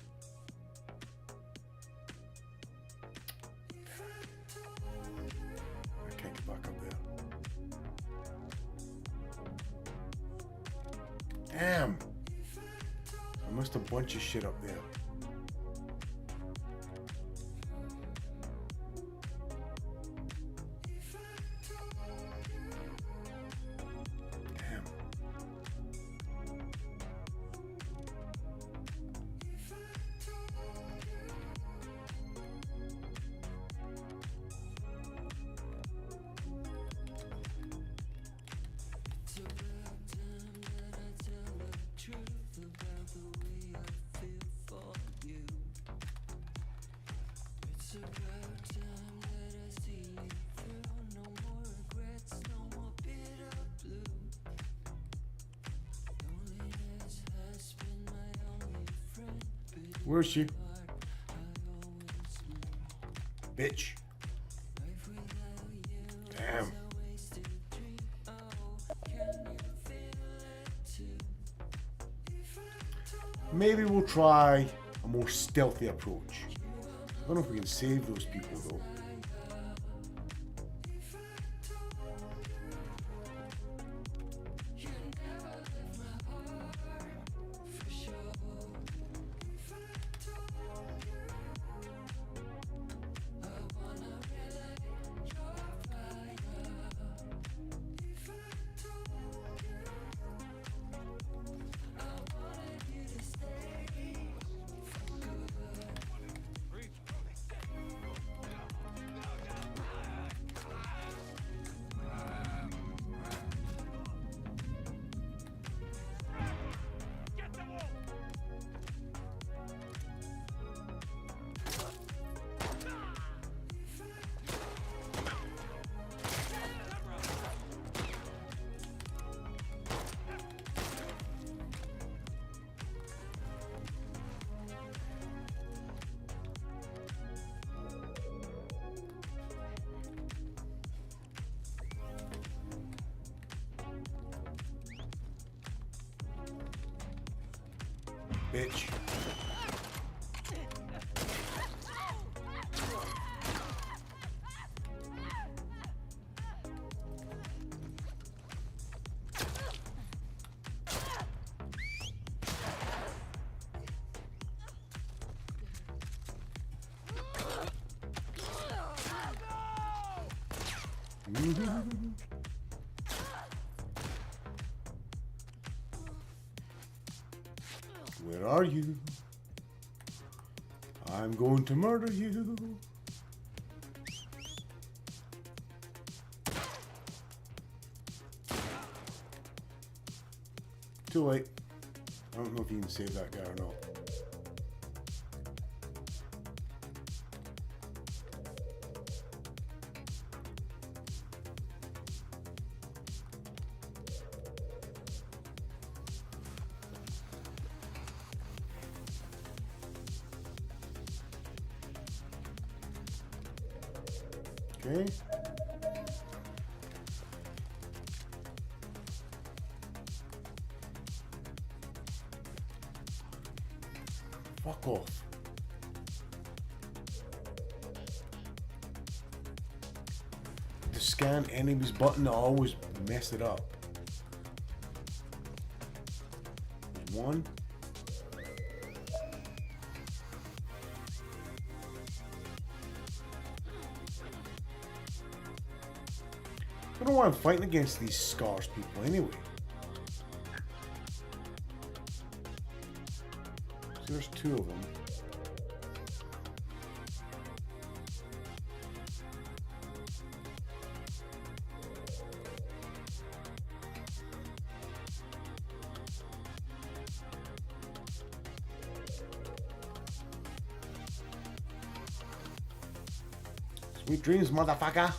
I can't get back up there. Damn! I missed a bunch of shit up there. Damn. Where's she? Bitch. Damn. Maybe we'll try a more stealthy approach. I don't know if we can save those people though. Bitch. Where are you? I'm going to murder you. Too late. I don't know if you can save that guy or not. Okay. Fuck off. The scan enemies button, I always mess it up. There's one. I don't know why I'm fighting against these Scars people anyway. So there's two of them. Sweet dreams, motherfucker.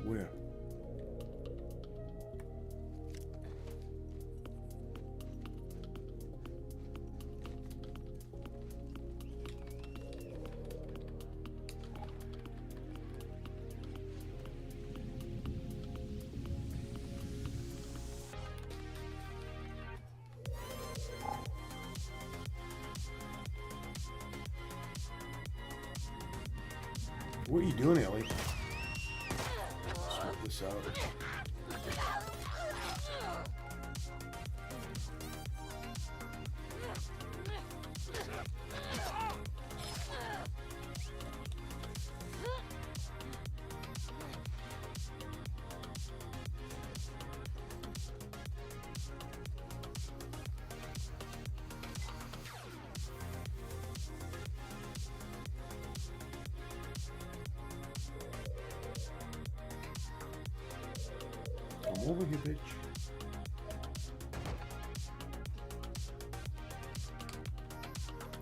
Where? What are you doing, Ellie? Sort this out. Come over here, bitch.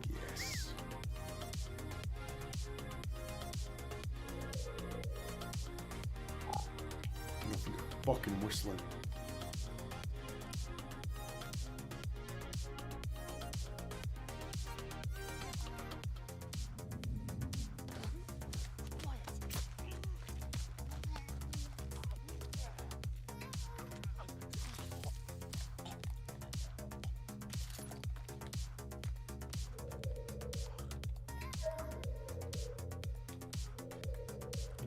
Yes. Nothing but fucking whistling.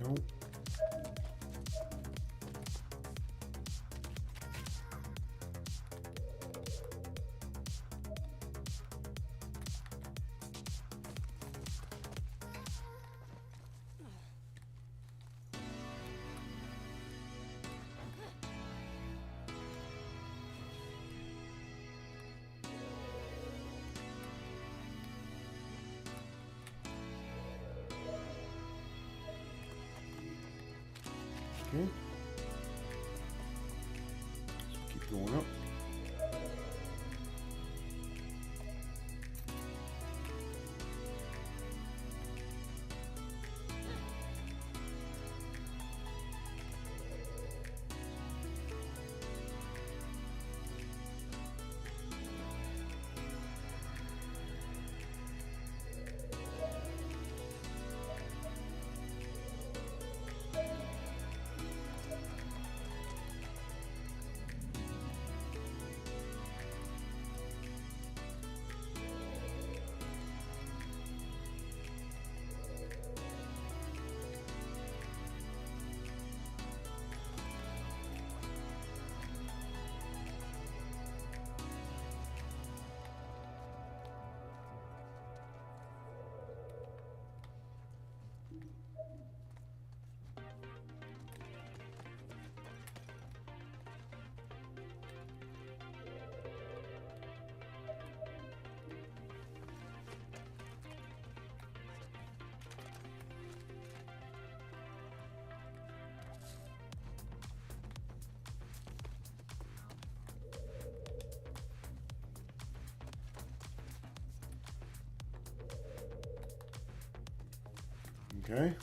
Nope. Okay. So keep going up. Okay.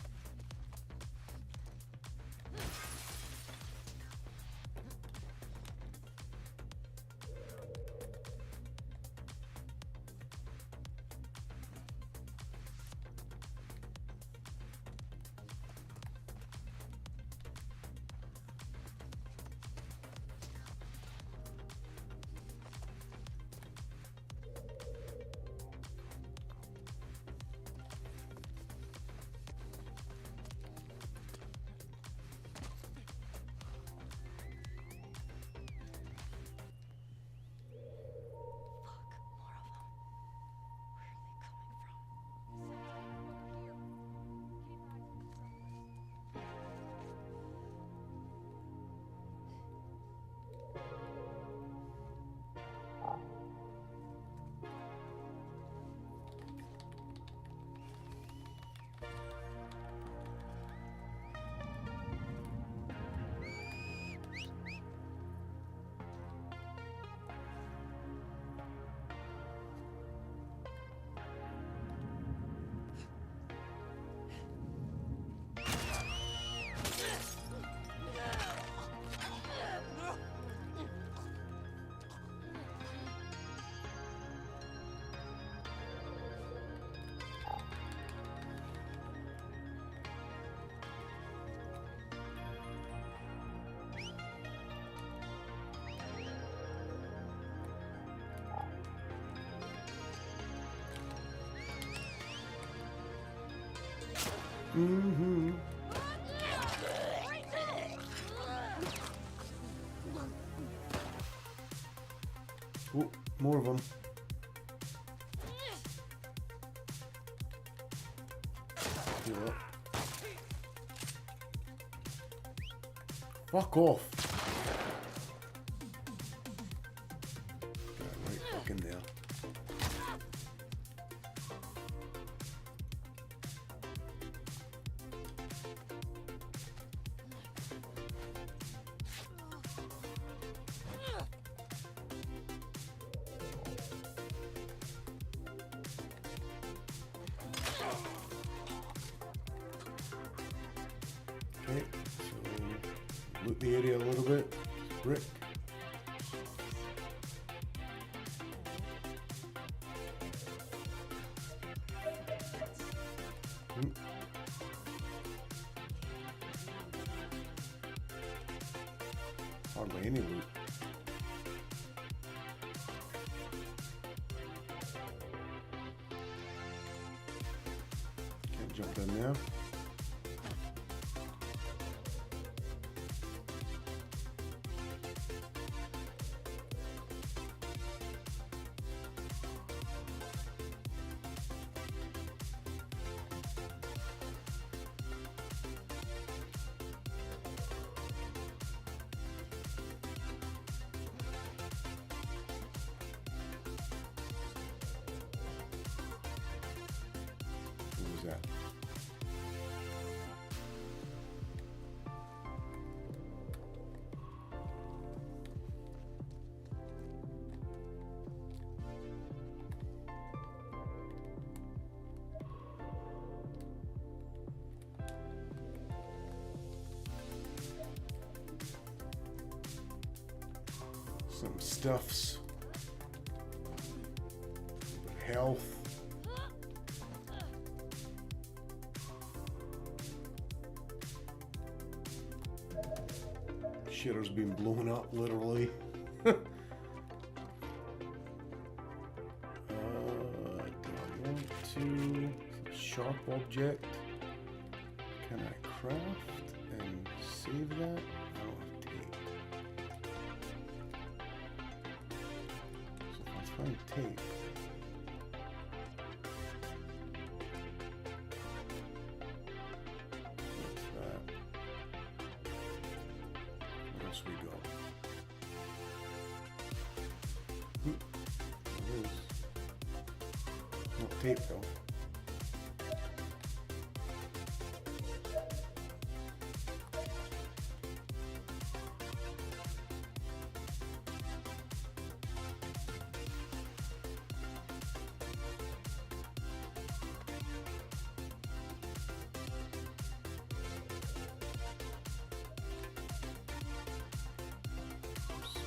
Mm-hmm. Oh, more of them. Heal up. Fuck off. Right fucking there. Okay, so loot the area a little bit. Brick. Hmm. Hardly any loot. Can't jump in there. What was that? Some stuffs. Health. Shitter's been blown up, literally. Do I want to? Sharp object. Can I craft and save that? I don't have tape. So let's find tape. What's that? Where else we go? There is. Not tape though.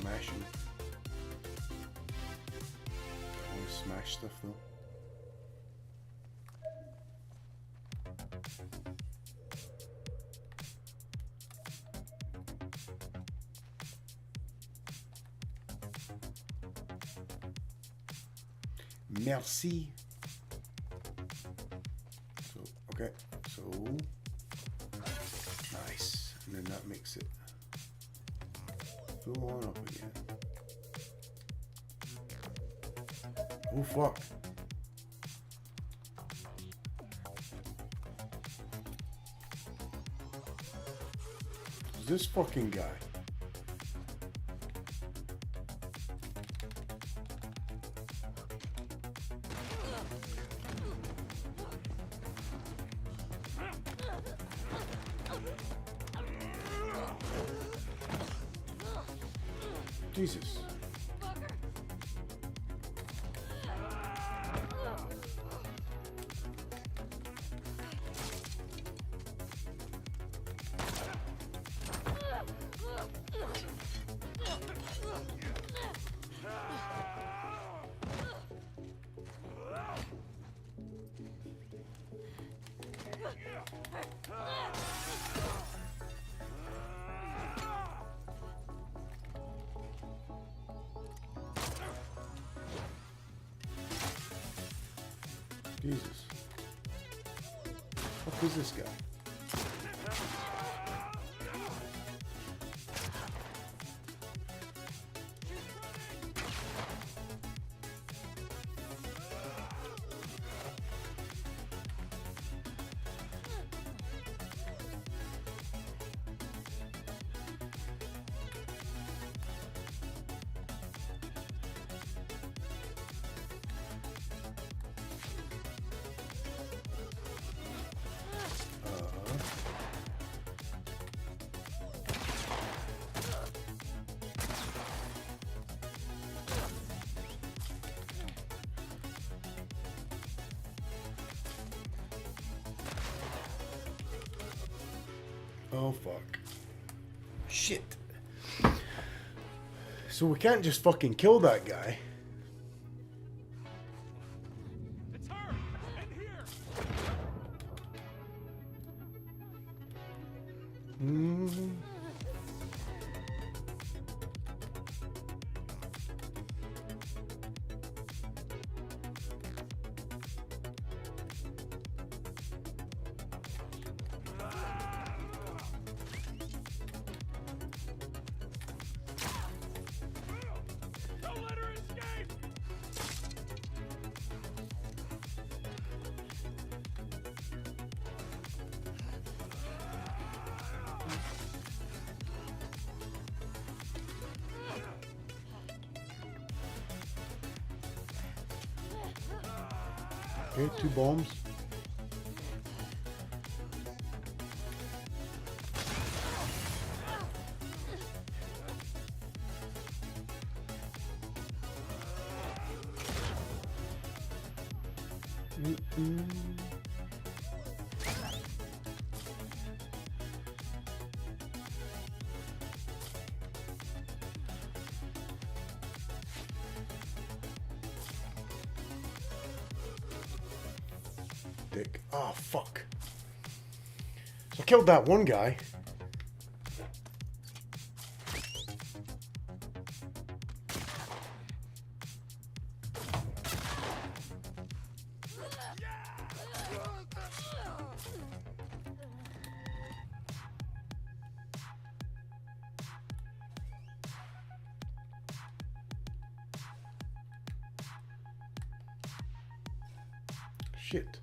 Smashing. I want to smash stuff though. Merci. So, okay, so nice. And then that makes it fill on up again. Oh fuck. Who's this fucking guy? Jesus. Jesus. Fucking fuck is this guy? Oh fuck. Shit. So we can't just fucking kill that guy. It's her! In here! Mm. Don't let her escape! Okay, 2 bombs. Mm-mm. Dick. Oh, fuck. So I killed that one guy. Shit.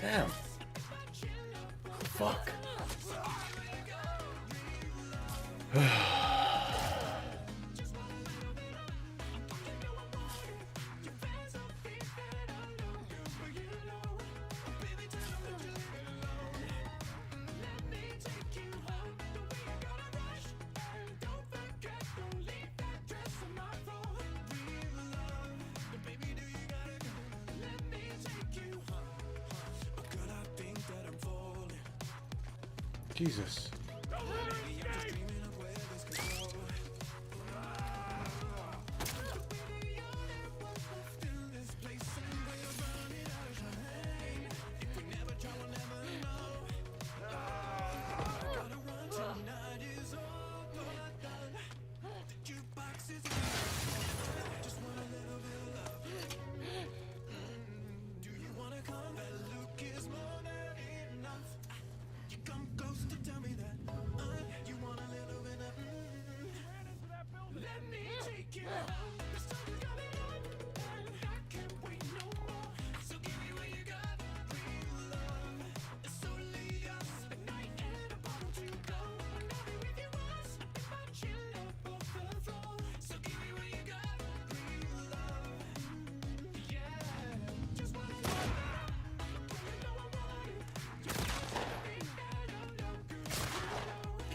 Damn. Fuck. Jesus.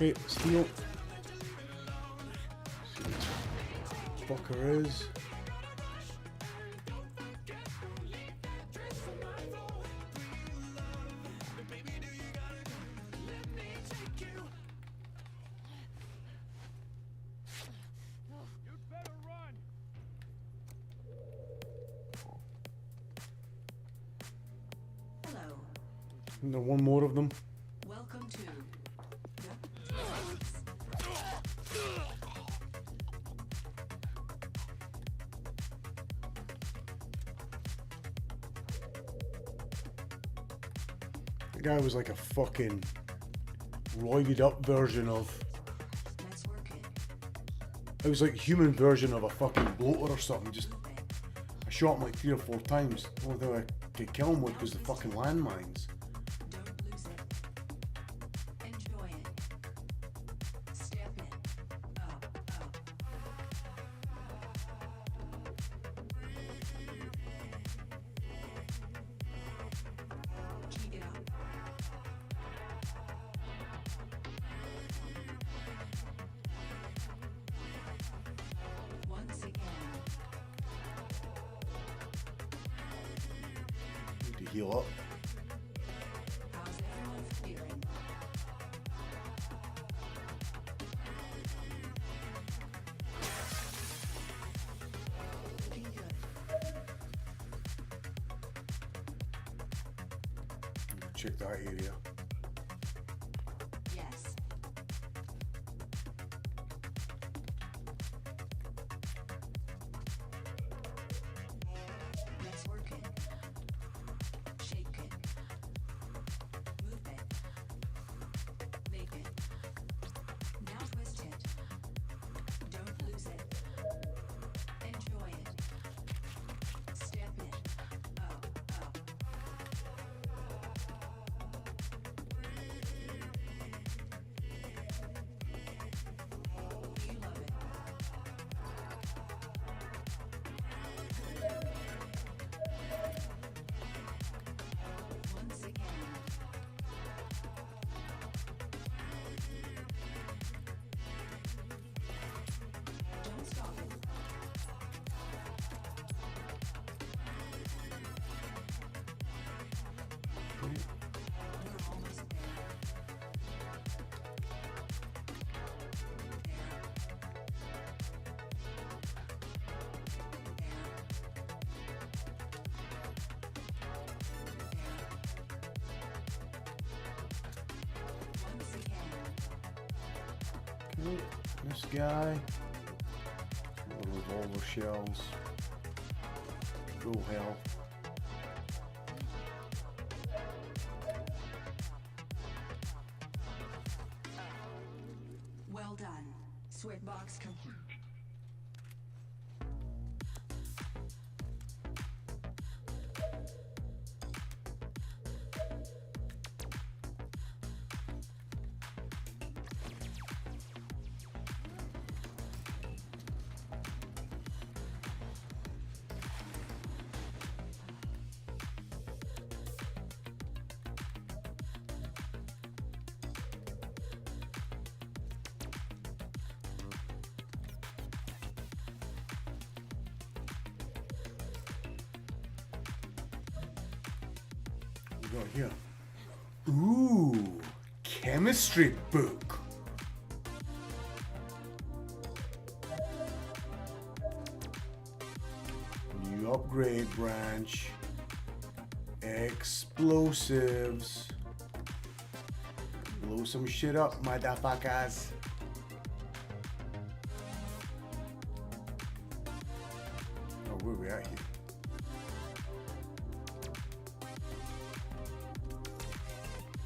Okay, let's heal. See what this fucker is. You'd better run. Hello. And there one more of them. Welcome to. The guy was like a fucking roided up version of. Let's work it. It was like a human version of a fucking bloater or something. Just I shot him like 3 or 4 times. The only thing I could kill him with was the fucking landmines. Don't lose it. Enjoy it. Step it. Up, up. Keep it up. Once again. Need to heal up. How's everyone feeling? Looking good. Check that area. Yes. Let's work it. Shake it. Move it. Make it. Now twist it. Don't lose it. Enjoy it. Step it. Up, up. You love it. Once again. Don't stop it. We're almost there. Once again. Okay, this guy. Little revolver shells. Full health. Well done. Sweatbox complete. We got here. Ooh, chemistry book. New upgrade branch. Explosives. Blow some shit up, motherfuckers. Oh, where we at here?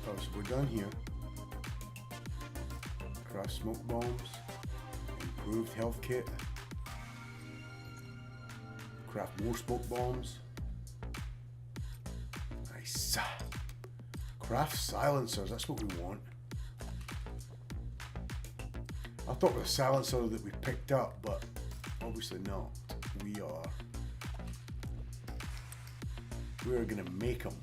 Oh, so we're done here. Craft smoke bombs. Improved health kit. Craft more smoke bombs. Nice. Craft silencers, that's what we want. I thought it was a silencer that we picked up, but obviously not. We are gonna make them.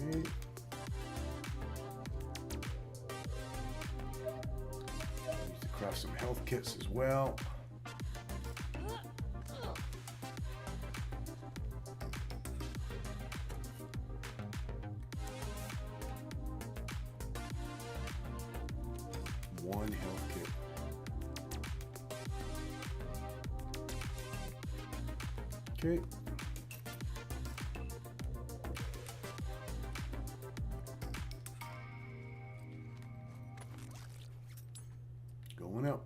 Okay. Need to craft some health kits as well. One health kit. Okay. Going up.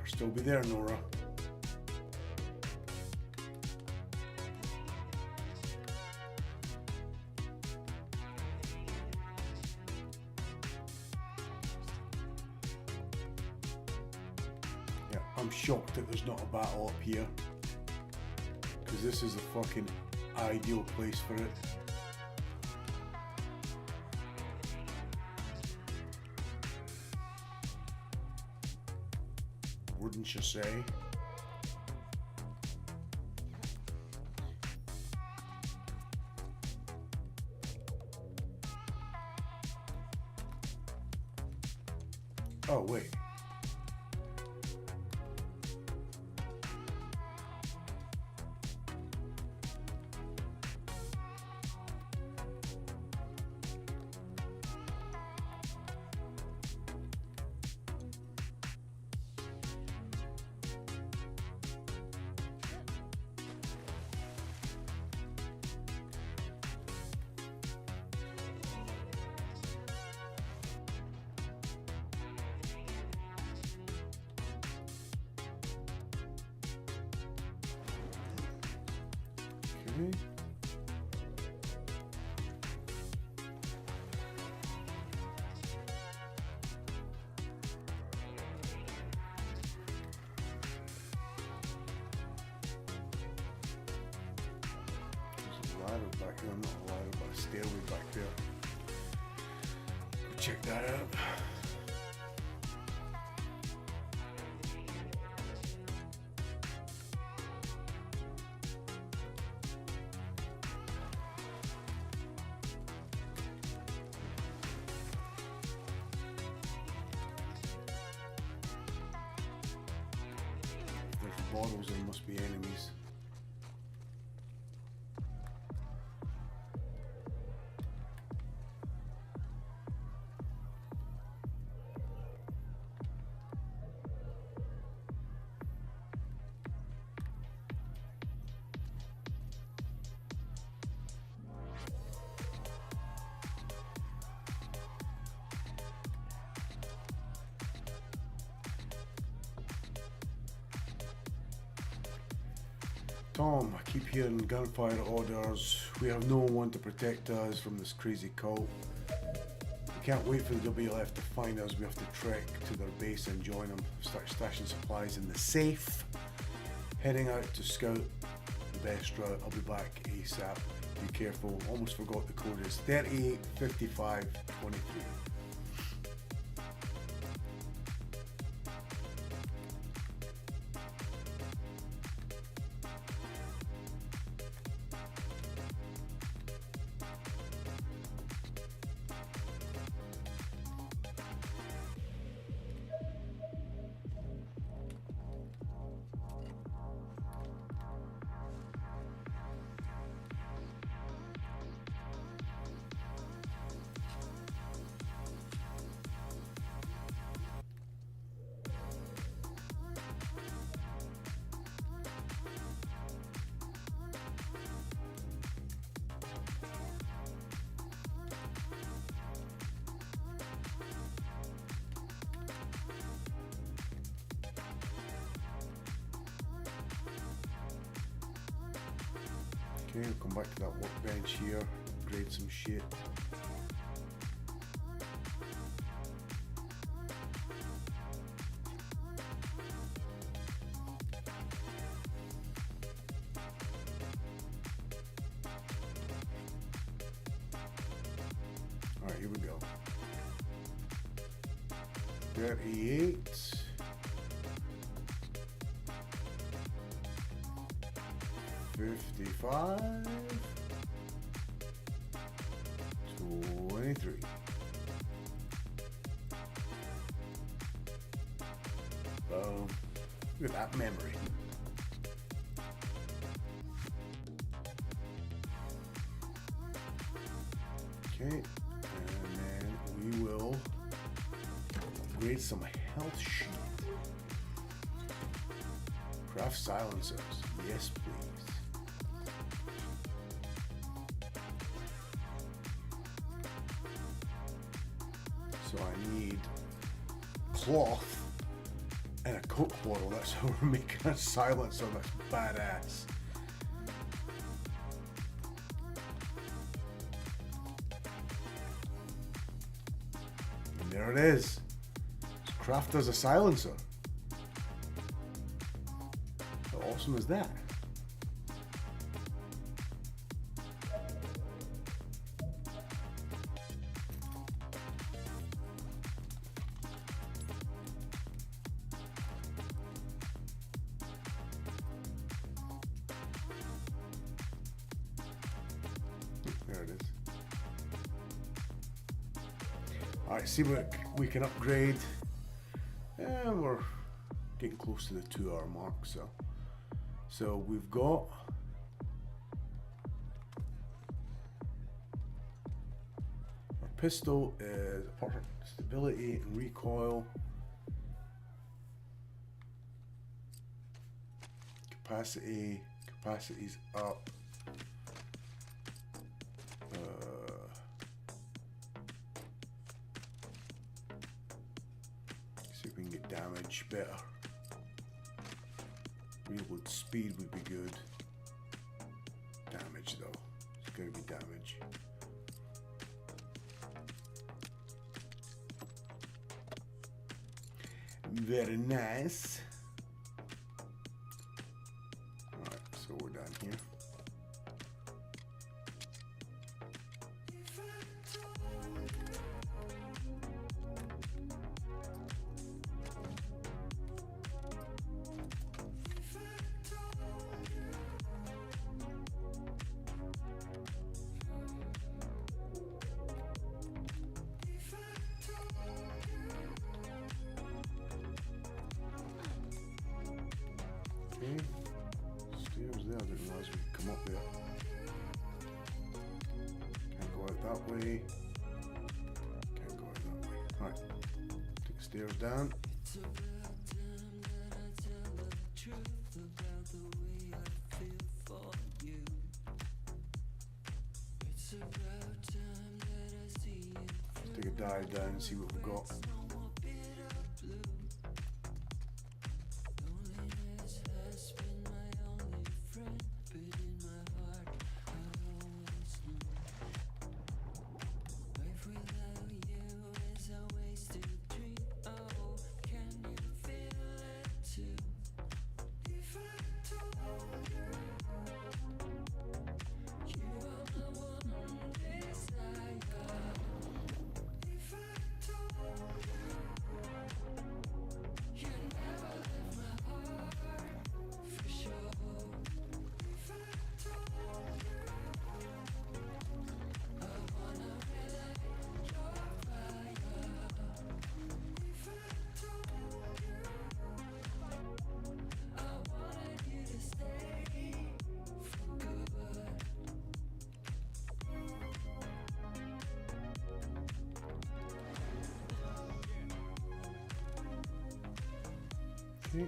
Still be there, Nora. Yeah, I'm shocked that there's not a battle up here, because this is the fucking ideal place for it. Wouldn't you say? Oh, wait. Okay. There's a ladder back there, not a ladder, but a stairway back there. Go check that out. Bottles, there must be enemies. Tom, I keep hearing gunfire orders. We have no one to protect us from this crazy cult. We can't wait for the WLF to find us. We have to trek to their base and join them. Start stashing supplies in the safe. Heading out to scout the best route. I'll be back ASAP. Be careful. Almost forgot the code is 385523. Okay, we'll come back to that workbench here, upgrade some shit. 38. 55. 23. Boom. Look at that memory. Okay, and then we will upgrade some health sheet. Craft silencers. Yes, please. So I need cloth and a coke bottle. That's how we're making a silencer. That's badass. And there it is. Craft as a silencer. How awesome is that? There it is. Alright, see what we can upgrade. And we're getting close to the 2-hour mark, so we've got our pistol is apart from stability and recoil, capacity's up. See if we can get damage better. Reload speed would be good. Damage though, it's going to be damage. Very nice. Alright, so we're done here. Okay, stairs there, I didn't realize we could come up there. Can't go out that way. Can't go out that way. Alright, take the stairs down. Let's take a dive down and see what we've got. Okay.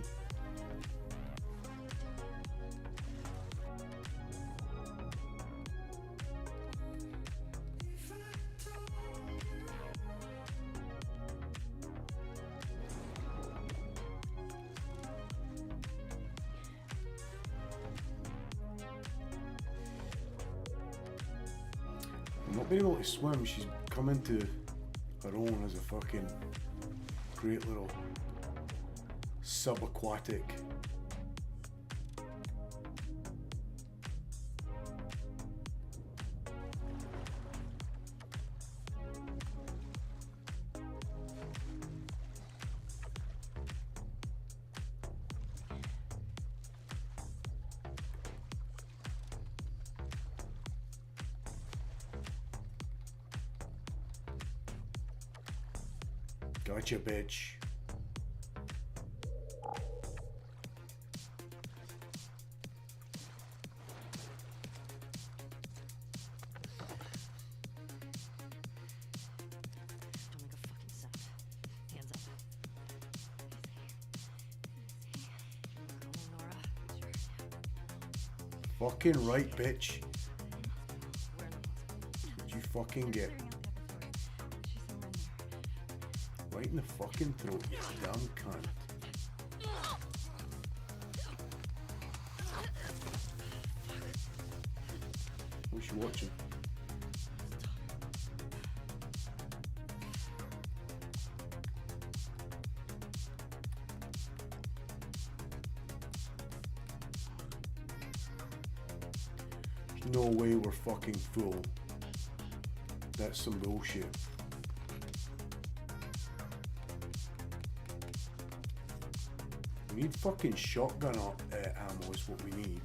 Not being able to swim, she's come into her own as a fucking great little subaquatic Gotcha, bitch. Don't make a fucking sound. Hands up. Come on, Nora. Fucking right, bitch. We're in the hospital. What'd you fucking get? Right in the fucking throat, you damn cunt. What's you watching? There's no way we're fucking full. That's some bullshit. We need fucking shotgun ammo is what we need.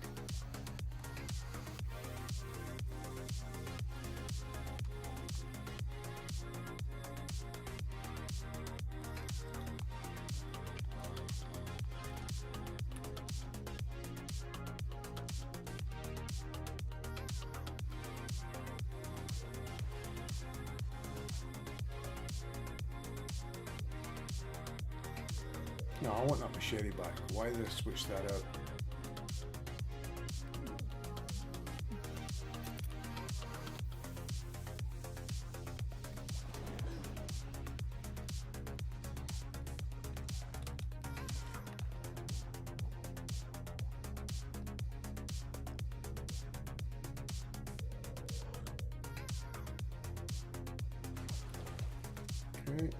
No, I want that machete back. Why did I switch that out? Okay.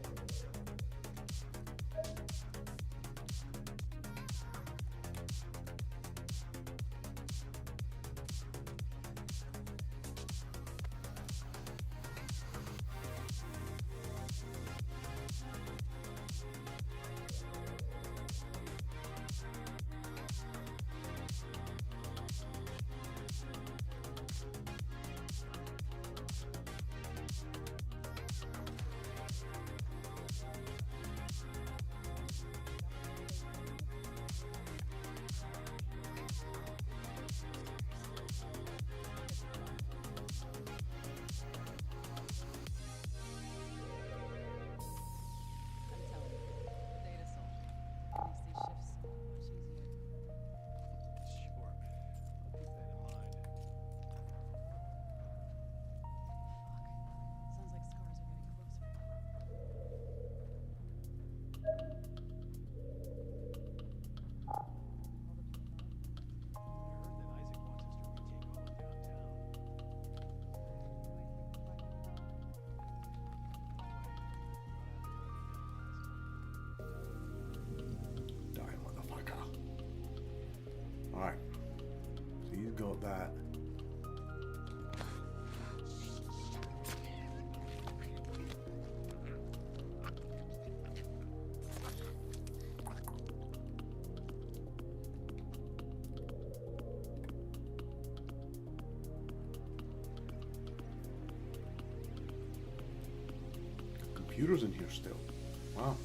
Alright. So you've got that. Computers in here still. Wow.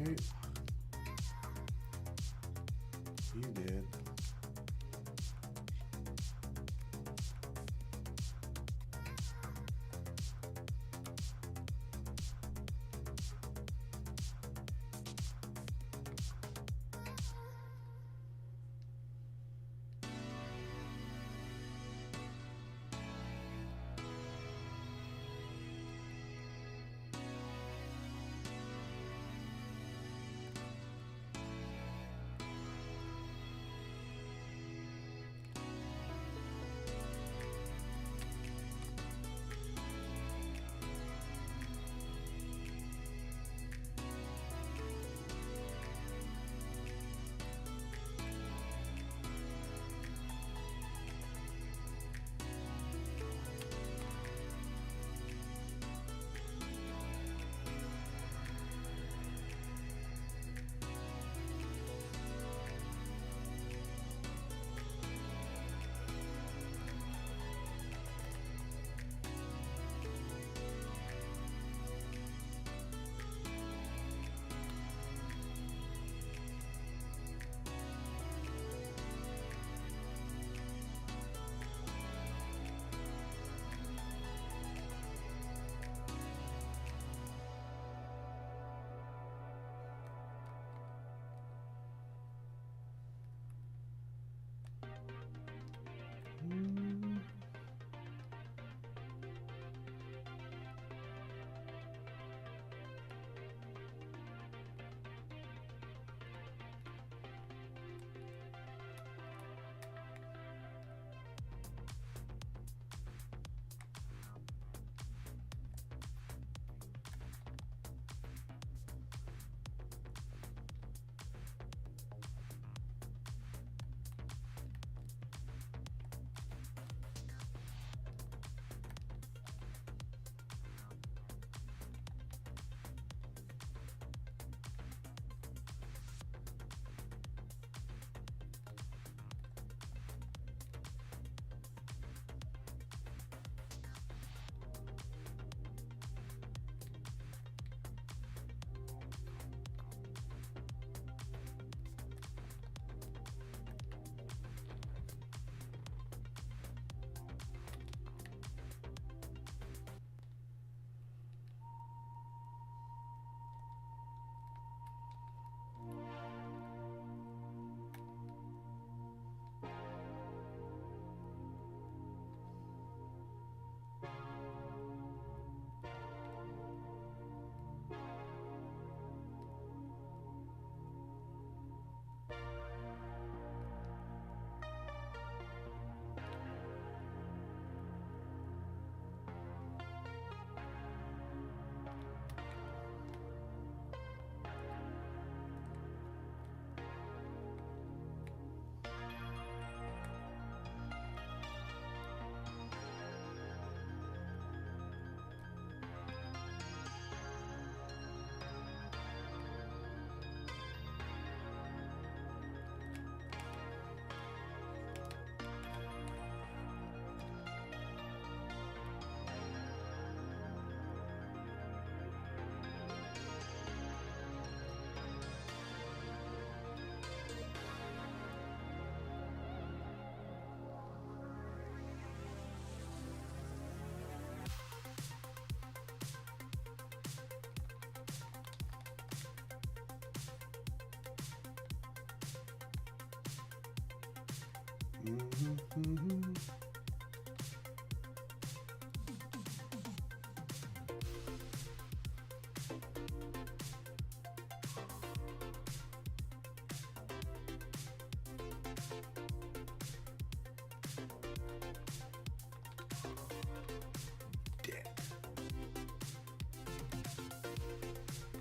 Okay. He did.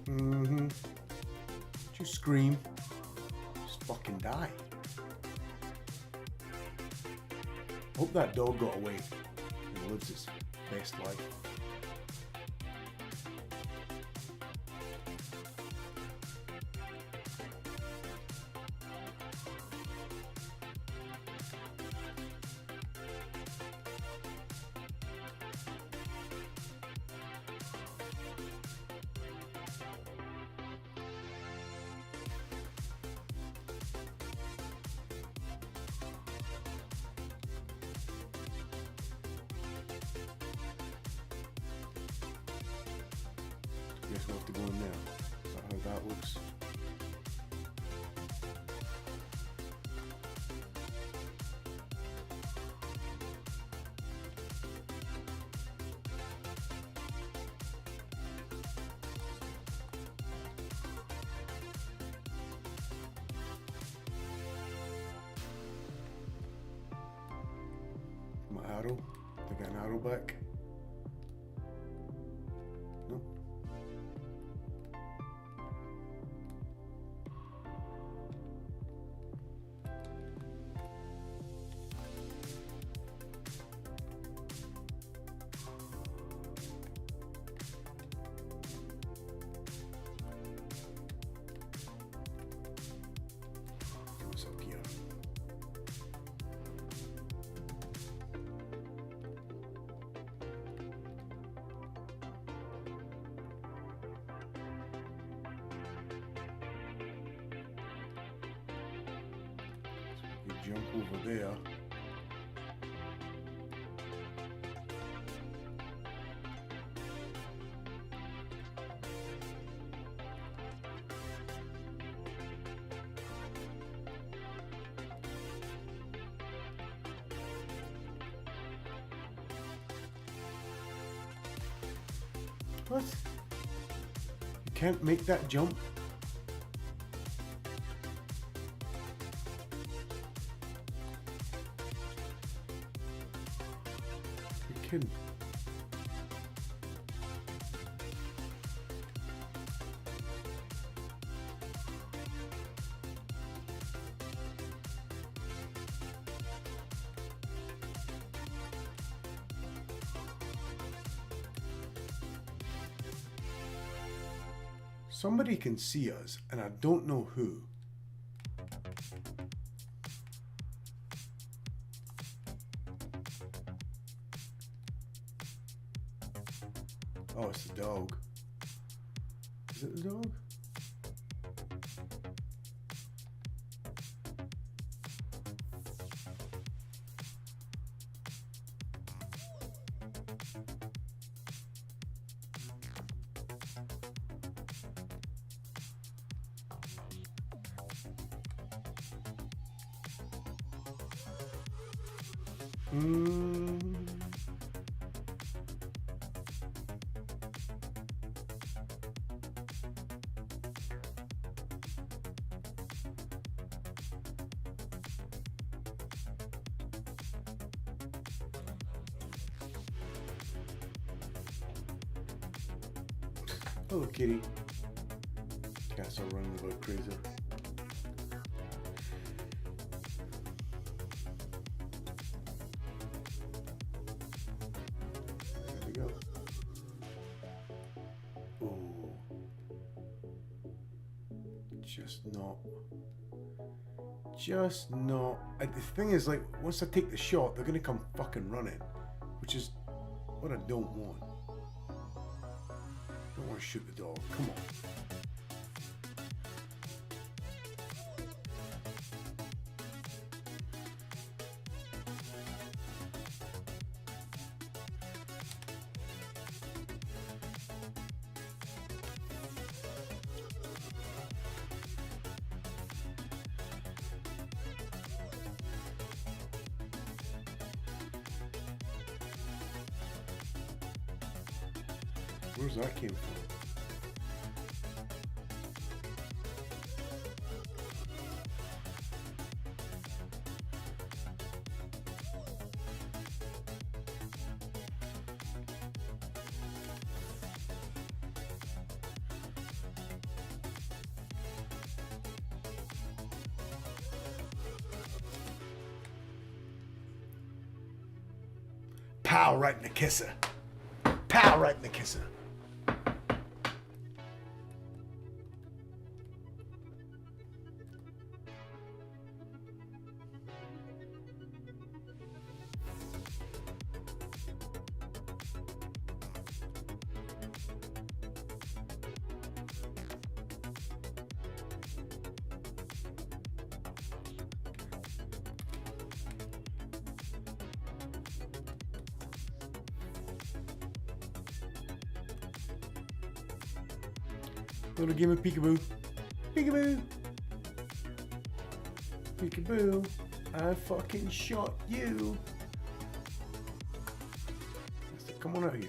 Mm-hmm. Don't you scream. Just fucking die. Hope that dog got away and lives its best life. go in there. Is that how that looks? My arrow? Did I get an arrow back? Nope. What's up here? We jump over there. What? You can't make that jump? You're kidding. Somebody can see us, and I don't know who. Oh, it's the dog. Is it the dog? Hello, kitty. Cats are running about crazy. There we go. Oh, just not. The thing is, like, once I take the shot, they're gonna come fucking running, which is what I don't want. I don't want to shoot the dog. Come on. Where's that came from? Pow, right in the kisser. Pow, right in the kisser. Little game of peekaboo. Peekaboo. Peekaboo. I fucking shot you. Come on out here.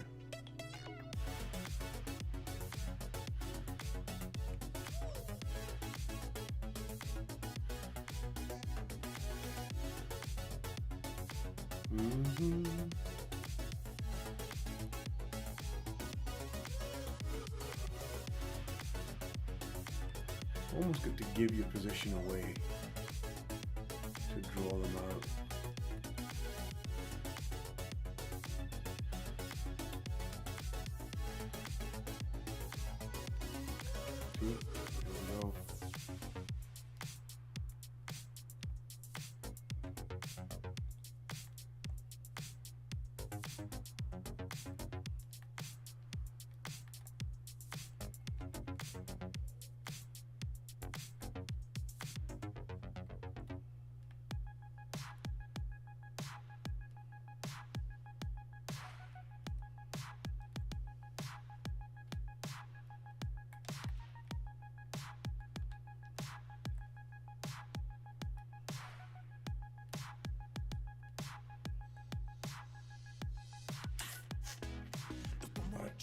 Almost got to give your position away to draw them out. See? There we go.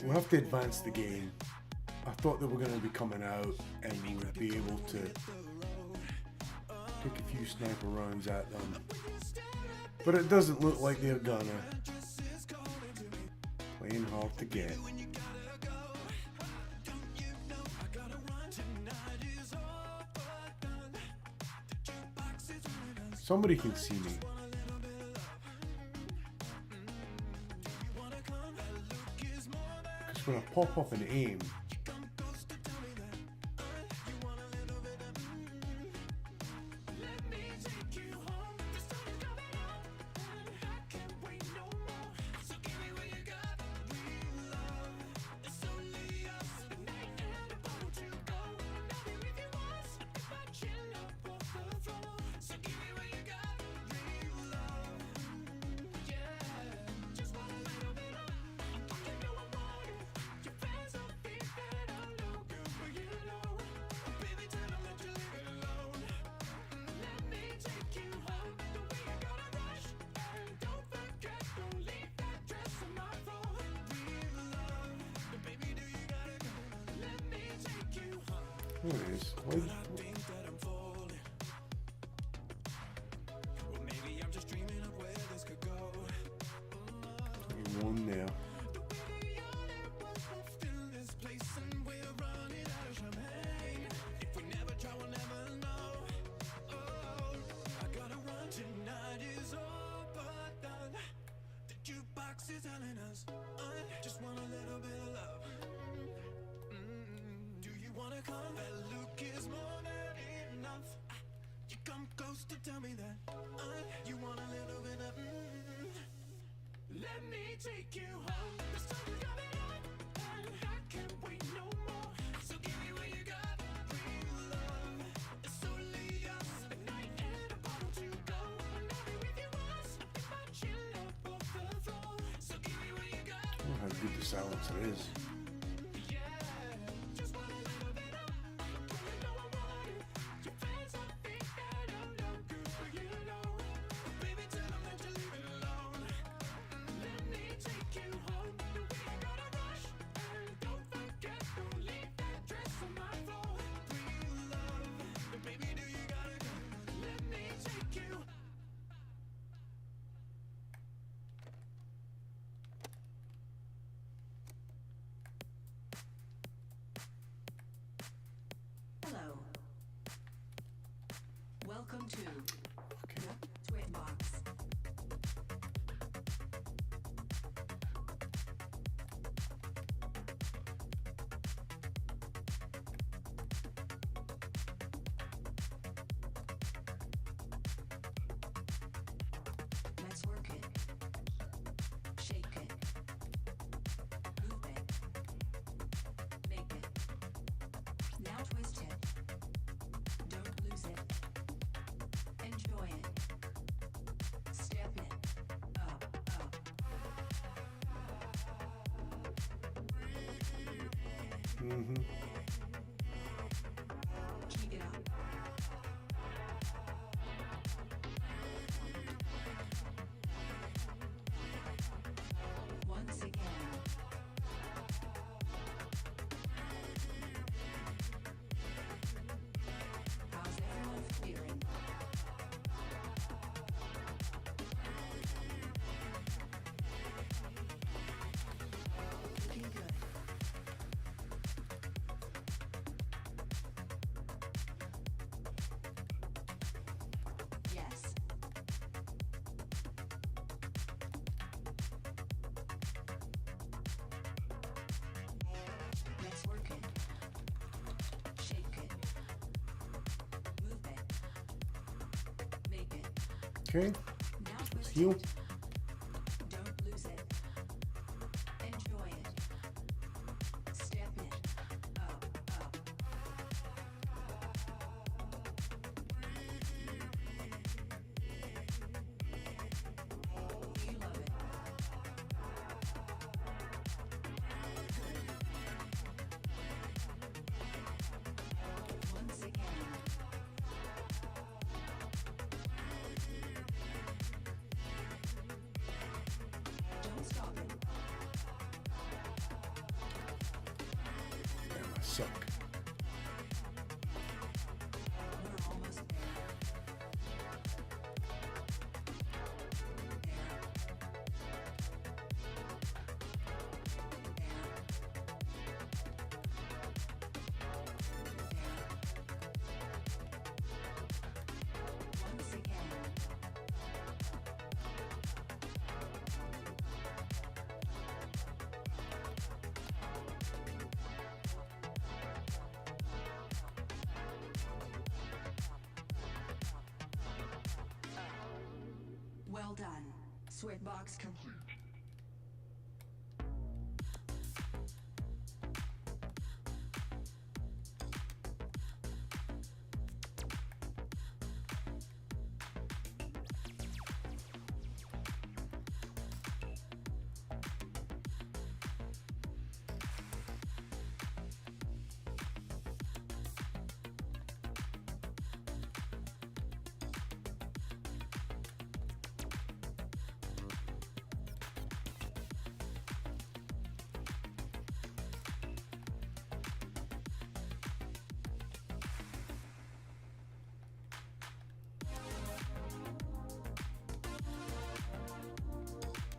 We'll have to advance the game. I thought they were going to be coming out and we would be able to take a few sniper rounds at them. But it doesn't look like they're gonna. Playing hard to get. Somebody can see me. When I pop up and aim, there it is. One there. Just want a little bit of love. Do you wanna come? That look is more than enough. You come close to tell me that you want a little bit of. Let me take you home. The sun's coming up, and I can't wait no more. So give me what you got, real love. It's only us, a night and a bottle to go. And I'll be with you once, if I chill up off the floor. So give me what you got. Oh, how good the silencer is. Hello. Welcome to Twitbox. Let's work it. Shake it. Move it. Make it. Now twist it. Don't lose it. Enjoy it. Step it. Up, up. Okay. Now twist Heal. it. Don't lose it. Enjoy it. Step it. Up, up. You love it. Once again. Don't stop it. Damn, I suck. We're almost there. Once again. Well done. Sweatbox complete.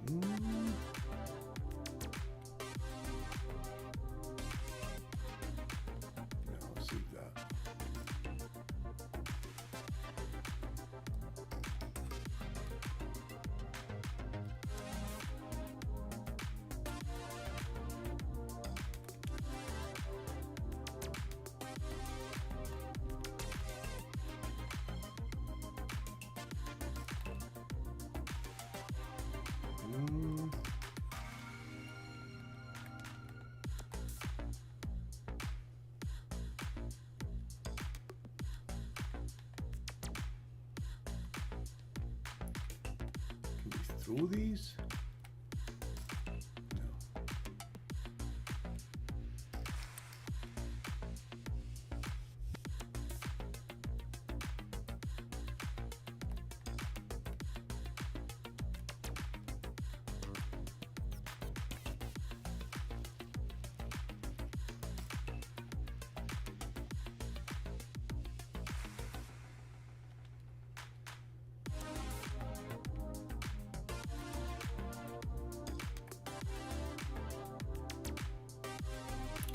No, I'll save that. Mm. Can we throw these? No.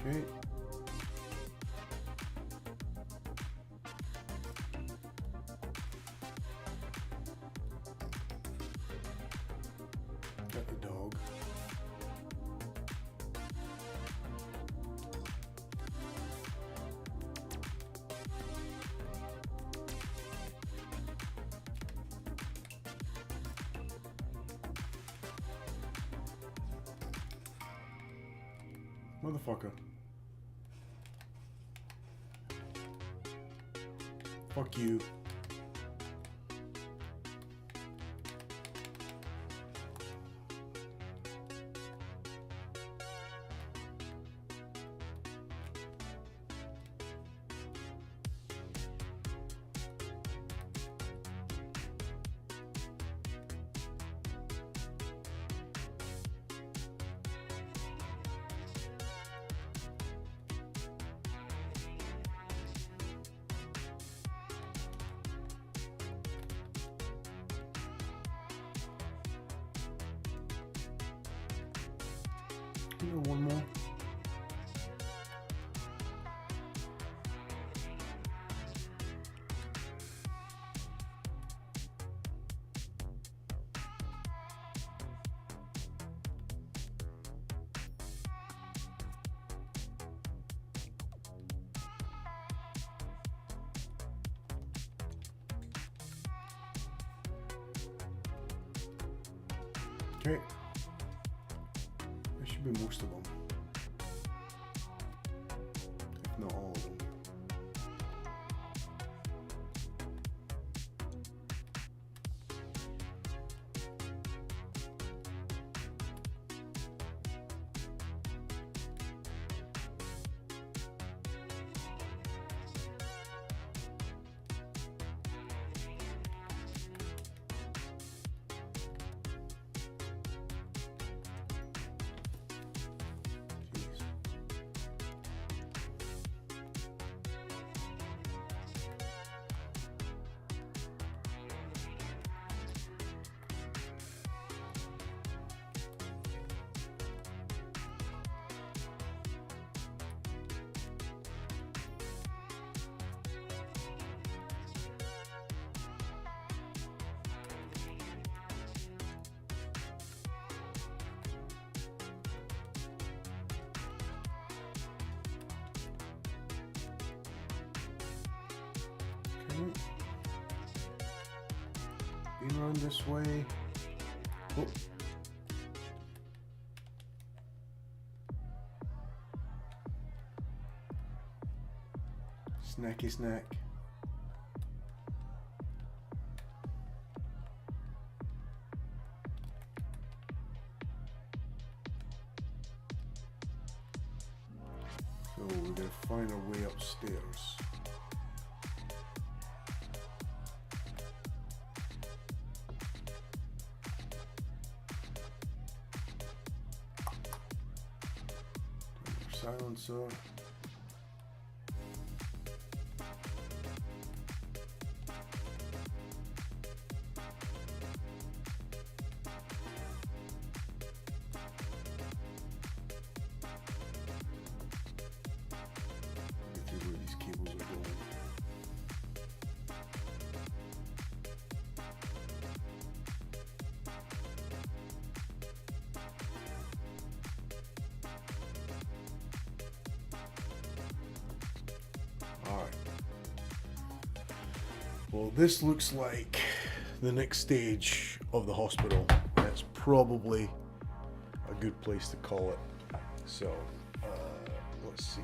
Okay. Got the dog. Motherfucker. Fuck you. One more. Okay. That should be most of them. If not all of them. Been around this way. Oh. Snacky snack. So we're gonna find our way upstairs. Silencer. Get through where these cables are going. Alright. Well, this looks like the next stage of the hospital. That's probably a good place to call it. So, let's see.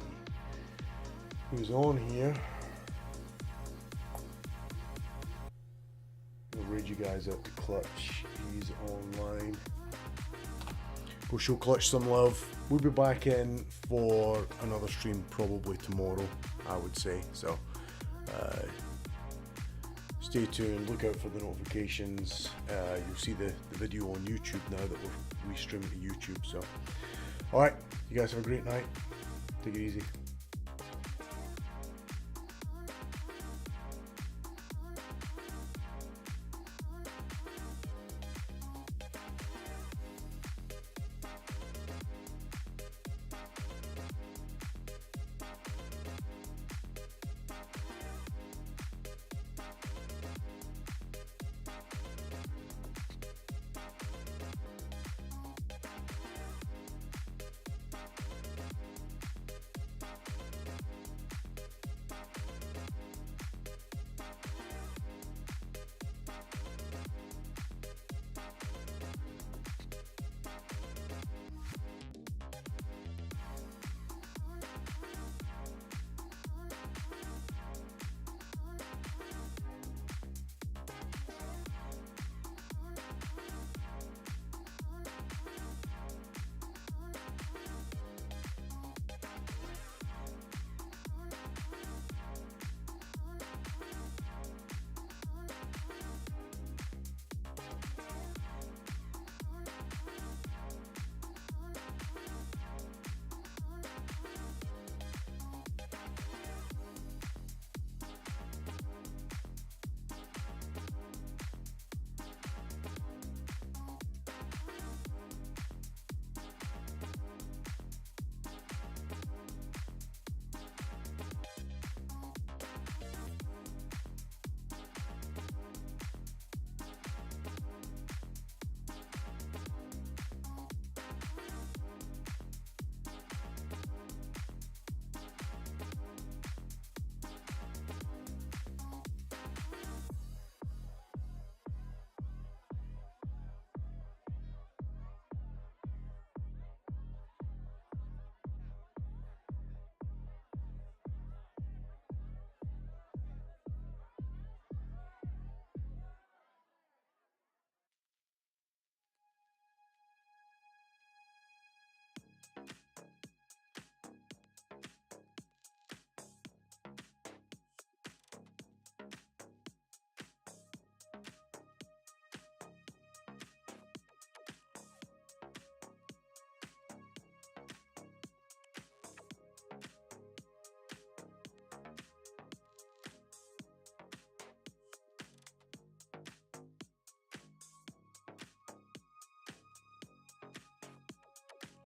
Who's on here? We'll raid you guys out to Clutch. He's online. We'll show Clutch some love. We'll be back in for another stream probably tomorrow, I would say. So stay tuned, look out for the notifications. You'll see the video on YouTube now that we stream to YouTube. So alright, you guys have a great night. Take it easy.